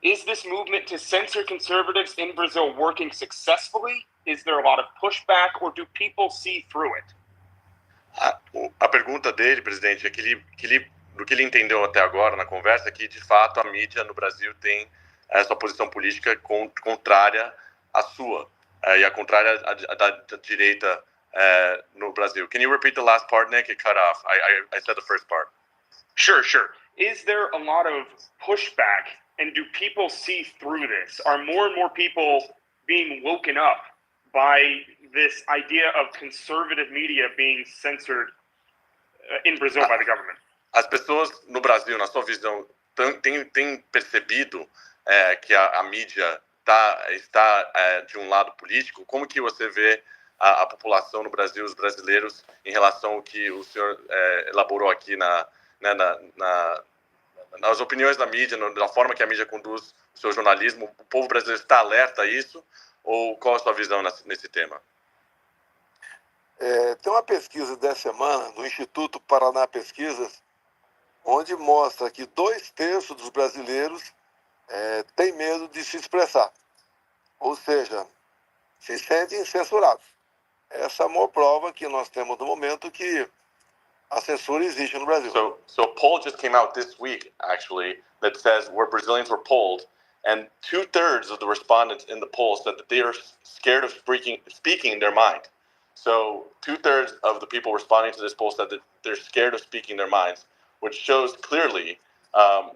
is this movement to censor conservatives in Brazil working successfully? Is there a lot of pushback, or do people see through it? A pergunta dele, presidente, é do que ele entendeu até agora na conversa, é que de fato a mídia no Brasil tem essa posição política contrária à sua e a contrária da direita no Brasil. Can you repeat the last part, Nick? It cut off. I said the first part. Sure. Is there a lot of pushback? And do people see through this? Are more and more people being woken up by this idea of conservative media being censored in Brazil by the government? As pessoas no Brasil, na sua visão, têm percebido que a mídia está de um lado político? Como que você vê a população no Brasil, os brasileiros, em relação ao que o senhor elaborou aqui nas opiniões da mídia, na forma que a mídia conduz o seu jornalismo? O povo brasileiro está alerta a isso? Ou qual a sua visão nesse tema? Tem uma pesquisa dessa semana do Instituto Paraná Pesquisas onde mostra que 2/3 dos brasileiros têm medo de se expressar. Ou seja, se sentem censurados. Essa é a maior prova que nós temos no momento que a censura existe no Brasil. So a poll just came out this week, actually, that says where Brazilians were polled, and 2/3 of the respondents in the poll said that they are scared of speaking their mind. So 2/3 of the people responding to this poll said that they're scared of speaking their minds, which shows clearly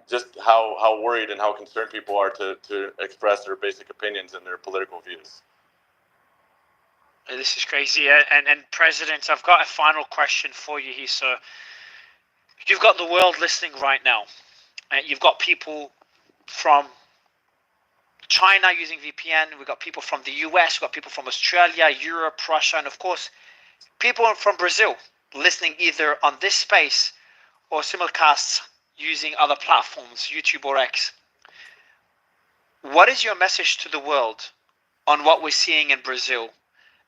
just how worried and how concerned people are to express their basic opinions and their political views. This is crazy. And President, I've got a final question for you here, sir. You've got the world listening right now. You've got people from China using VPN. We've got people from the US. We've got people from Australia, Europe, Russia, and of course, people from Brazil listening either on this space or simulcasts using other platforms, YouTube or X. What is your message to the world on what we're seeing in Brazil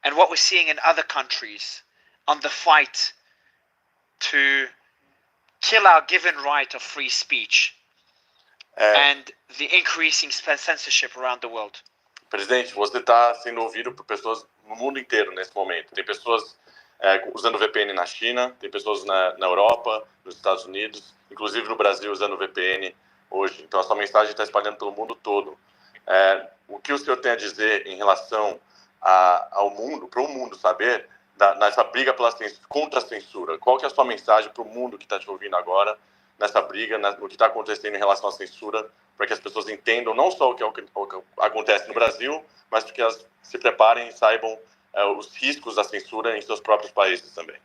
and what we're seeing in other countries on the fight to kill our given right of free speech and the increasing censorship around the world? Presidente, você está sendo ouvido por pessoas no mundo inteiro nesse momento. Tem pessoas usando VPN na China, tem pessoas na Europa, nos Estados Unidos, inclusive no Brasil usando VPN hoje. Então a sua mensagem está espalhando pelo mundo todo. O que o senhor tem a dizer em relação ao mundo, para o mundo saber, nessa briga contra a censura? Qual que é a sua mensagem para o mundo que está te ouvindo agora, nessa briga, no que está acontecendo em relação à censura, para que as pessoas entendam não só o que acontece no Brasil, mas para que elas se preparem e saibam os riscos da censura em seus próprios países também?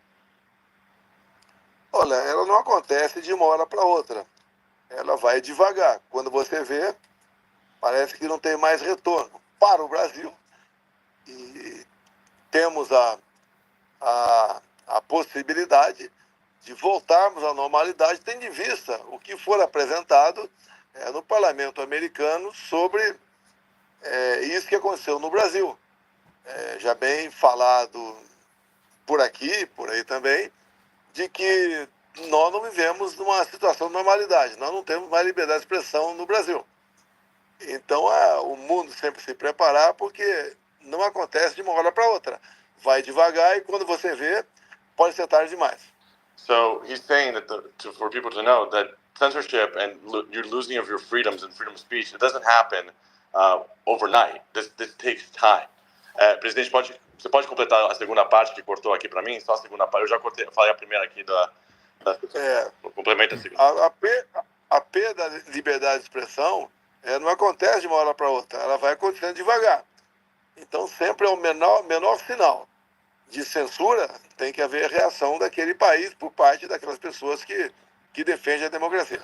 Olha, ela não acontece de uma hora para outra. Ela vai devagar. Quando você vê, parece que não tem mais retorno para o Brasil. E temos a possibilidade de voltarmos à normalidade, tendo em vista o que for apresentado no parlamento americano sobre isso que aconteceu no Brasil. Já bem falado por aqui, por aí também, de que nós não vivemos numa situação de normalidade, nós não temos mais liberdade de expressão no Brasil. Então o mundo sempre se preparar, porque não acontece de uma hora para outra. Vai devagar e quando você vê, pode ser tarde demais. So he's saying that for people to know that censorship and you're losing of your freedoms and freedom of speech, it doesn't happen overnight. This takes time. Presidente, você pode completar a segunda parte que cortou aqui para mim? Só a segunda parte. Eu já falei a primeira aqui complementa a segunda. A perda da liberdade de expressão não acontece de uma hora para outra. Ela vai acontecendo devagar. Então, sempre é o menor sinal de censura, tem que haver reação daquele país por parte daquelas pessoas que defendem a democracia.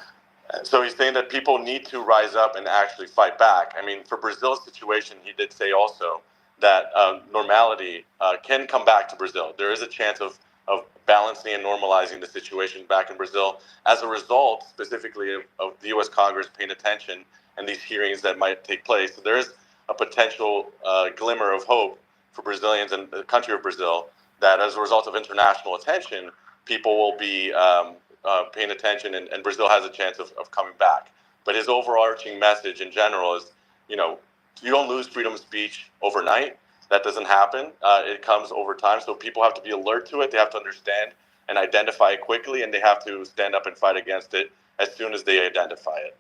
So he's saying that people need to rise up and actually fight back. I mean, for Brazil's situation, he did say also that normality can come back to Brazil. There is a chance of balancing and normalizing the situation back in Brazil as a result, specifically, of the U.S. Congress paying attention and these hearings that might take place. So there is a potential glimmer of hope for Brazilians and the country of Brazil that as a result of international attention, people will be paying attention and Brazil has a chance of coming back. But his overarching message in general is, you don't lose freedom of speech overnight. That doesn't happen. It comes over time. So people have to be alert to it. They have to understand and identify it quickly, and they have to stand up and fight against it as soon as they identify it.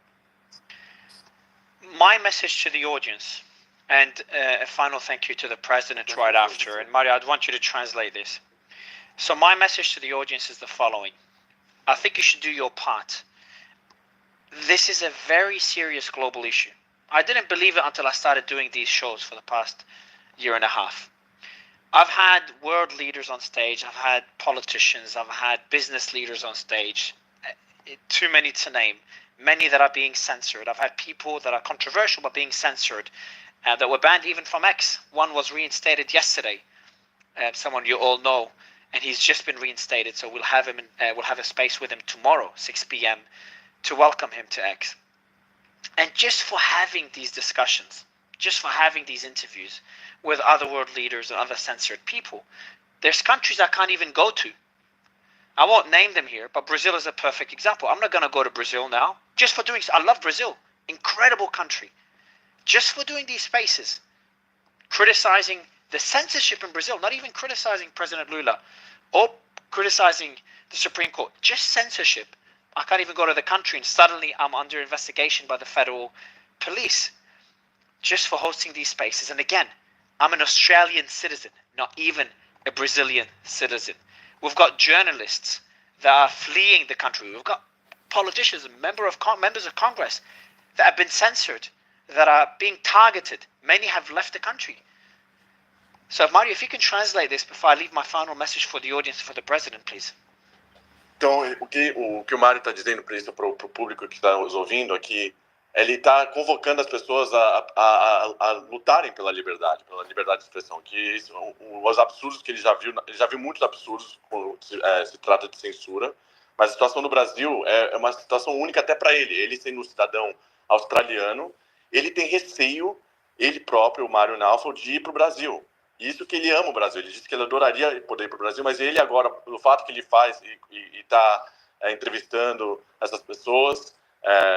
My message to the audience, and a final thank you to the president right after. And Mario, I'd want you to translate this. So my message to the audience is the following. I think you should do your part. This is a very serious global issue. I didn't believe it until I started doing these shows for the past year and a half. I've had world leaders on stage. I've had politicians. I've had business leaders on stage. Too many to name. Many that are being censored. I've had people that are controversial but being censored, that were banned even from X. One was reinstated yesterday. Someone you all know, and he's just been reinstated. So we'll have him. We'll have a space with him tomorrow, 6 p.m., to welcome him to X. And just for having these discussions, just for having these interviews with other world leaders and other censored people, there's countries I can't even go to I won't name them here, but Brazil is a perfect example. I'm not going to go to Brazil now just for doing. I love Brazil, incredible country. Just for doing these spaces, criticizing the censorship in Brazil, not even criticizing President Lula or criticizing the Supreme Court, just censorship. I can't even go to the country and suddenly I'm under investigation by the federal police just for hosting these spaces. And again, I'm an Australian citizen, not even a Brazilian citizen. We've got journalists that are fleeing the country. We've got politicians and members of Congress that have been censored, that are being targeted. Many have left the country. So, Mario, if you can translate this before I leave my final message for the audience, for the president, please. Então, o que o Mário está dizendo para isso, para o público que está nos ouvindo aqui, ele está convocando as pessoas a lutarem pela liberdade de expressão, que os absurdos que ele já viu muitos absurdos quando se trata de censura, mas a situação no Brasil é uma situação única até para ele sendo um cidadão australiano, ele tem receio, ele próprio, o Mário Naufal, de ir para o Brasil. Isso que ele ama o Brasil. Ele disse que ele adoraria poder ir para o Brasil, mas ele agora, pelo fato que ele faz e está entrevistando essas pessoas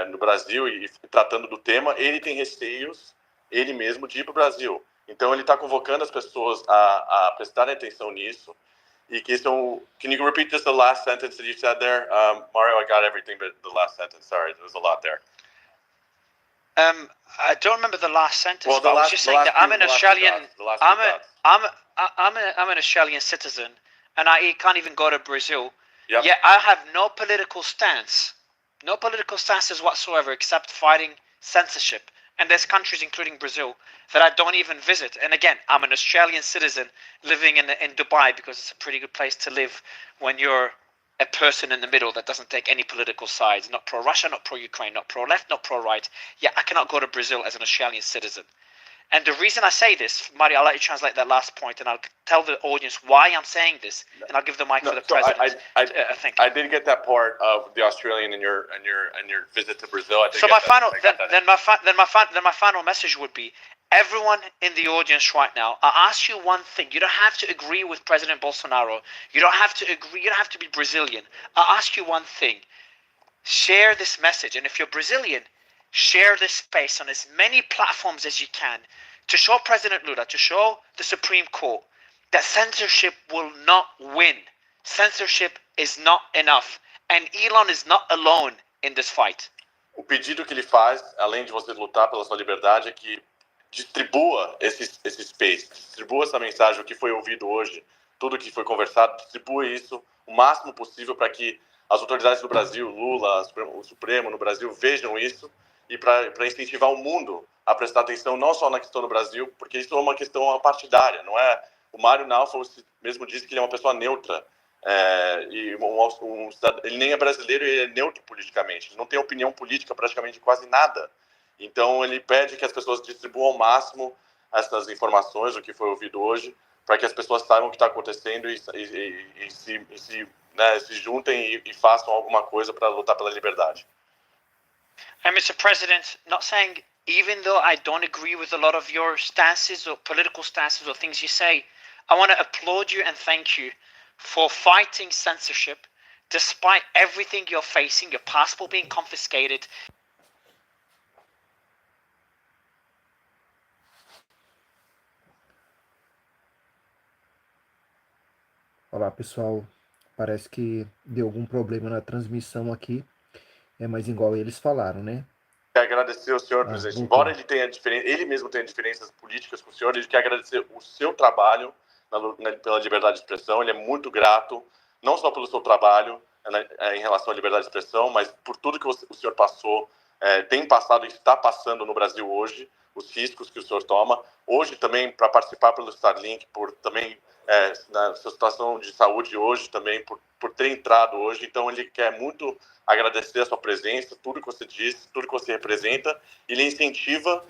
no Brasil e tratando do tema, ele tem receios, ele mesmo, de ir para o Brasil. Então ele está convocando as pessoas a prestarem atenção nisso. E que são... Can you repeat just the last sentence that you said there? Mario, I got everything but the last sentence. Sorry, there was a lot there. I don't remember the last sentence. Well, but I was just saying that I'm an Australian. I'm an Australian citizen, and I can't even go to Brazil. Yep. Yet I have no political stance, no political stances whatsoever, except fighting censorship. And there's countries, including Brazil, that I don't even visit. And again, I'm an Australian citizen living in Dubai because it's a pretty good place to live when you're a person in the middle that doesn't take any political sides, not pro-Russia, not pro-Ukraine, not pro-left, not pro-right. Yeah, I cannot go to Brazil as an Australian citizen. And the reason I say this, Mario, I'll let you translate that last point, and I'll tell the audience why I'm saying this, and I'll give the mic for the president. I did get that part of the Australian in your visit to Brazil. So my final message would be, everyone in the audience right now, I ask you one thing. You don't have to agree with President Bolsonaro. You don't have to agree. You don't have to be Brazilian. I ask you one thing. Share this message. And if you're Brazilian, share this space on as many platforms as you can to show President Lula, to show the Supreme Court that censorship will not win. Censorship is not enough. And Elon is not alone in this fight. O pedido que ele faz, além de você lutar pela sua liberdade, é que distribua esse space, distribua essa mensagem, o que foi ouvido hoje, tudo que foi conversado, distribua isso o máximo possível para que as autoridades do Brasil, Lula, o Supremo no Brasil, vejam isso e para incentivar o mundo a prestar atenção não só na questão do Brasil, porque isso é uma questão partidária, não é? O Mário Naufal mesmo disse que ele é uma pessoa neutra, ele nem é brasileiro, ele é neutro politicamente, ele não tem opinião política praticamente quase nada. Então, ele pede que as pessoas distribuam ao máximo essas informações, o que foi ouvido hoje, para que as pessoas saibam o que está acontecendo e se juntem e façam alguma coisa para lutar pela liberdade. And Mr. President, not saying, even though I don't agree with a lot of your stances or political stances or things you say, I want to applaud you and thank you for fighting censorship, despite everything you're facing, your passport being confiscated. Olá, pessoal. Parece que deu algum problema na transmissão aqui. Mas igual eles falaram, né? Agradecer ao senhor, presidente. Embora ele mesmo tenha diferenças políticas com o senhor, ele quer agradecer o seu trabalho pela liberdade de expressão. Ele é muito grato, não só pelo seu trabalho em relação à liberdade de expressão, mas por tudo que o senhor passou, tem passado e está passando no Brasil hoje, os riscos que o senhor toma. Hoje também, para participar pelo Starlink, por também na sua situação de saúde hoje também, por ter entrado hoje. Então, ele quer muito agradecer a sua presença, tudo que você diz, tudo que você representa. Ele incentiva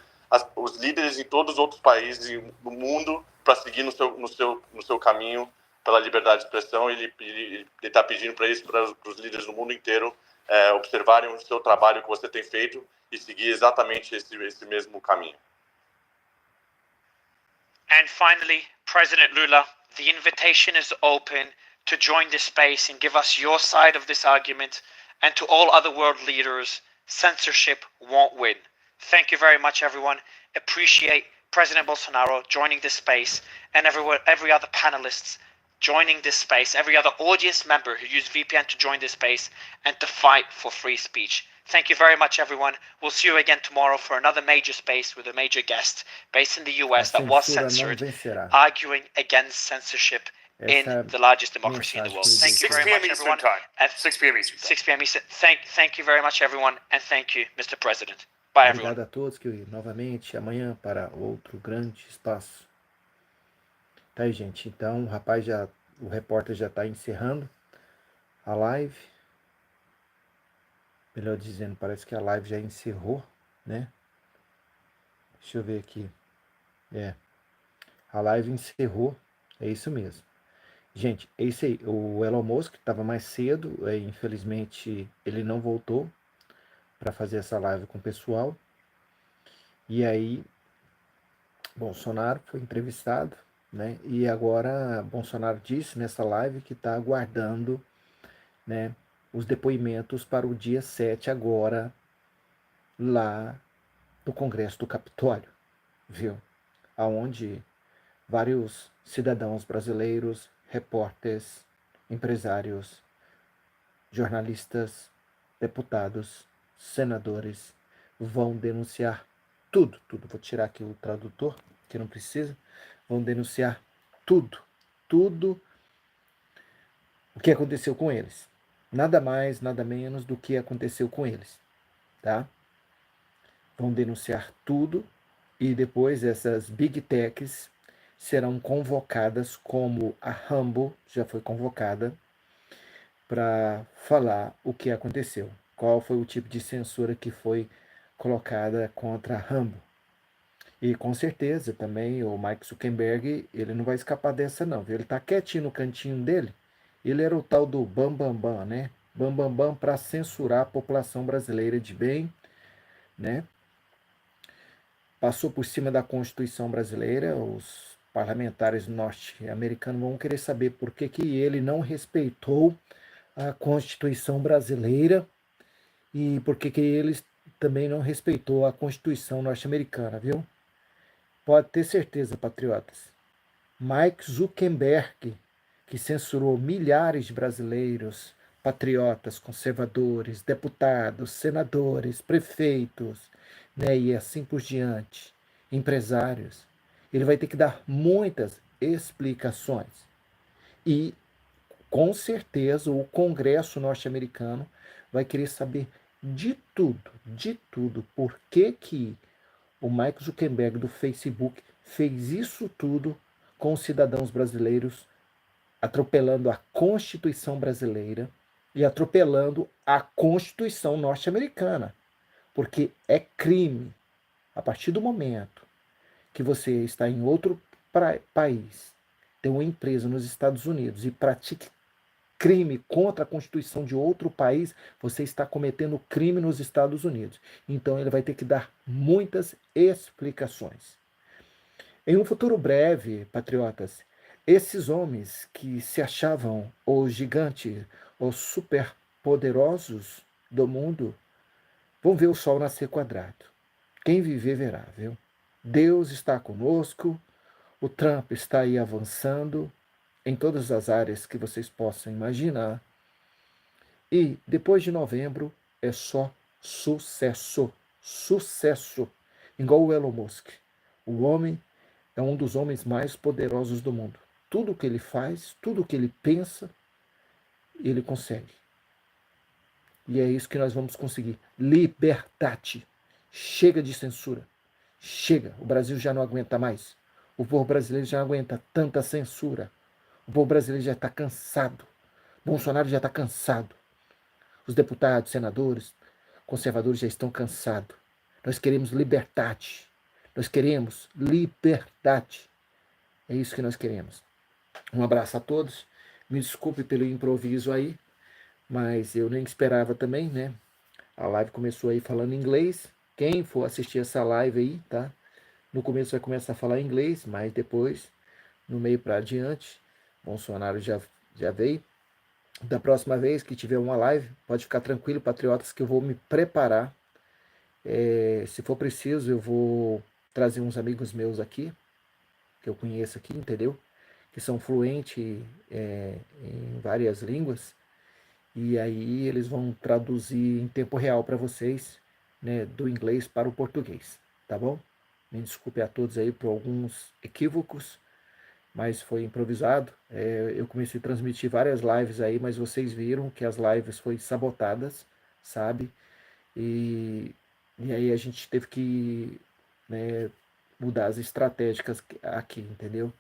os líderes em todos os outros países do mundo para seguir no seu caminho pela liberdade de expressão. Ele está pedindo para isso, para os líderes do mundo inteiro observarem o seu trabalho que você tem feito e seguir exatamente esse mesmo caminho. And finally, President Lula, the invitation is open to join this space and give us your side of this argument. And to all other world leaders, censorship won't win. Thank you very much, everyone. Appreciate President Bolsonaro joining this space, and every other panelists joining this space, every other audience member who used VPN to join this space and to fight for free speech. Thank you very much, everyone. We'll see you again tomorrow for another major space with a major guest based in the US that was censored, arguing against censorship in the largest democracy in the world. Thank you very much, everyone. 6 p.m. Eastern time. 6 p.m. Eastern. Thank you very much, everyone, and thank you, Mr. President. Bye, everyone. Obrigado a todos, que novamente amanhã para outro grande espaço. Tá aí, gente. Então, o repórter já está encerrando a live. Melhor dizendo, parece que a live já encerrou, né? Deixa eu ver aqui. A live encerrou. É isso mesmo. Gente, é isso aí. O Elon Musk estava mais cedo. Infelizmente, ele não voltou para fazer essa live com o pessoal. E aí, Bolsonaro foi entrevistado, né? E agora Bolsonaro disse nessa live que está aguardando, né, os depoimentos para o dia 7 agora, lá no Congresso do Capitólio, viu? Aonde vários cidadãos brasileiros, repórteres, empresários, jornalistas, deputados, senadores vão denunciar tudo. Vou tirar aqui o tradutor, que não precisa. Vão denunciar tudo o que aconteceu com eles. Nada mais, nada menos do que aconteceu com eles, tá? Vão denunciar tudo e depois essas Big Techs serão convocadas, como a Rumble já foi convocada, para falar o que aconteceu. Qual foi o tipo de censura que foi colocada contra a Rumble. E com certeza também o Mark Zuckerberg, ele não vai escapar dessa não, viu? Ele tá quietinho no cantinho dele. Ele era o tal do bambambam, né? Bambambam para censurar a população brasileira de bem, né? Passou por cima da Constituição brasileira. Os parlamentares norte-americanos vão querer saber por que ele não respeitou a Constituição brasileira e por que eles também não respeitou a Constituição norte-americana, viu? Pode ter certeza, patriotas. Mike Zuckerberg, que censurou milhares de brasileiros, patriotas, conservadores, deputados, senadores, prefeitos, né, e assim por diante, empresários, ele vai ter que dar muitas explicações. E, com certeza, o Congresso norte-americano vai querer saber de tudo. Por que o Mark Zuckerberg do Facebook fez isso tudo com os cidadãos brasileiros, atropelando a Constituição brasileira e atropelando a Constituição norte-americana. Porque é crime, a partir do momento que você está em outro país, tem uma empresa nos Estados Unidos e pratique crime contra a Constituição de outro país, você está cometendo crime nos Estados Unidos. Então ele vai ter que dar muitas explicações. Em um futuro breve, patriotas, esses homens que se achavam os gigantes, os superpoderosos do mundo, vão ver o sol nascer quadrado. Quem viver verá, viu? Deus está conosco, o Trump está aí avançando em todas as áreas que vocês possam imaginar. E depois de novembro é só sucesso. Sucesso. Igual o Elon Musk. O homem é um dos homens mais poderosos do mundo. Tudo que ele faz, tudo que ele pensa, ele consegue. E é isso que nós vamos conseguir. Liberdade. Chega de censura. Chega. O Brasil já não aguenta mais. O povo brasileiro já não aguenta tanta censura. O povo brasileiro já está cansado. Bolsonaro já está cansado. Os deputados, senadores, conservadores já estão cansados. Nós queremos liberdade. Nós queremos liberdade. É isso que nós queremos. Um abraço a todos. Me desculpe pelo improviso aí, mas eu nem esperava também, né? A live começou aí falando inglês. Quem for assistir essa live aí, tá? No começo vai começar a falar inglês, mas depois, no meio para adiante, Bolsonaro já Já veio. Da próxima vez que tiver uma live, pode ficar tranquilo, patriotas, que eu vou me preparar. Se for preciso, eu vou trazer uns amigos meus aqui, que eu conheço aqui, entendeu? Que são fluentes em várias línguas. E aí eles vão traduzir em tempo real para vocês, né, do inglês para o português, tá bom? Me desculpe a todos aí por alguns equívocos, mas foi improvisado. Eu comecei a transmitir várias lives aí, mas vocês viram que as lives foram sabotadas, sabe? E, e aí a gente teve que, né, mudar as estratégicas aqui, entendeu?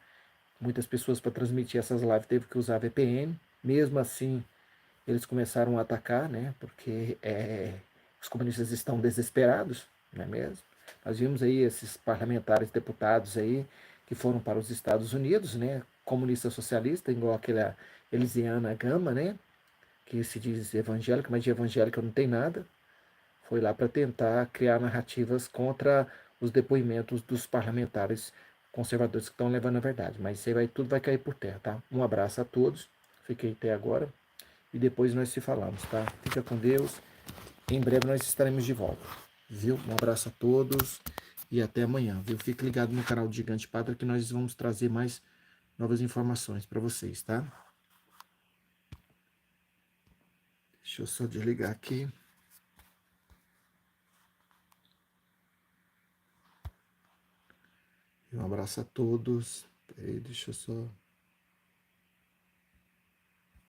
Muitas pessoas para transmitir essas lives teve que usar VPN, mesmo assim eles começaram a atacar, né? Porque os comunistas estão desesperados, não é mesmo? Nós vimos aí esses parlamentares, deputados aí, que foram para os Estados Unidos, né? Comunista socialista, igual aquela Elisiana Gama, né? Que se diz evangélica, mas de evangélica não tem nada. Foi lá para tentar criar narrativas contra os depoimentos dos parlamentares conservadores que estão levando a verdade. Mas isso aí tudo vai cair por terra, tá? Um abraço a todos. Fiquei até agora e depois nós se falamos, tá? Fica com Deus. Em breve nós estaremos de volta, viu? Um abraço a todos e até amanhã, viu? Fique ligado no canal do Gigante Pátria que nós vamos trazer mais novas informações para vocês, tá? Deixa eu só desligar aqui. Um abraço a todos. Peraí, deixa eu só...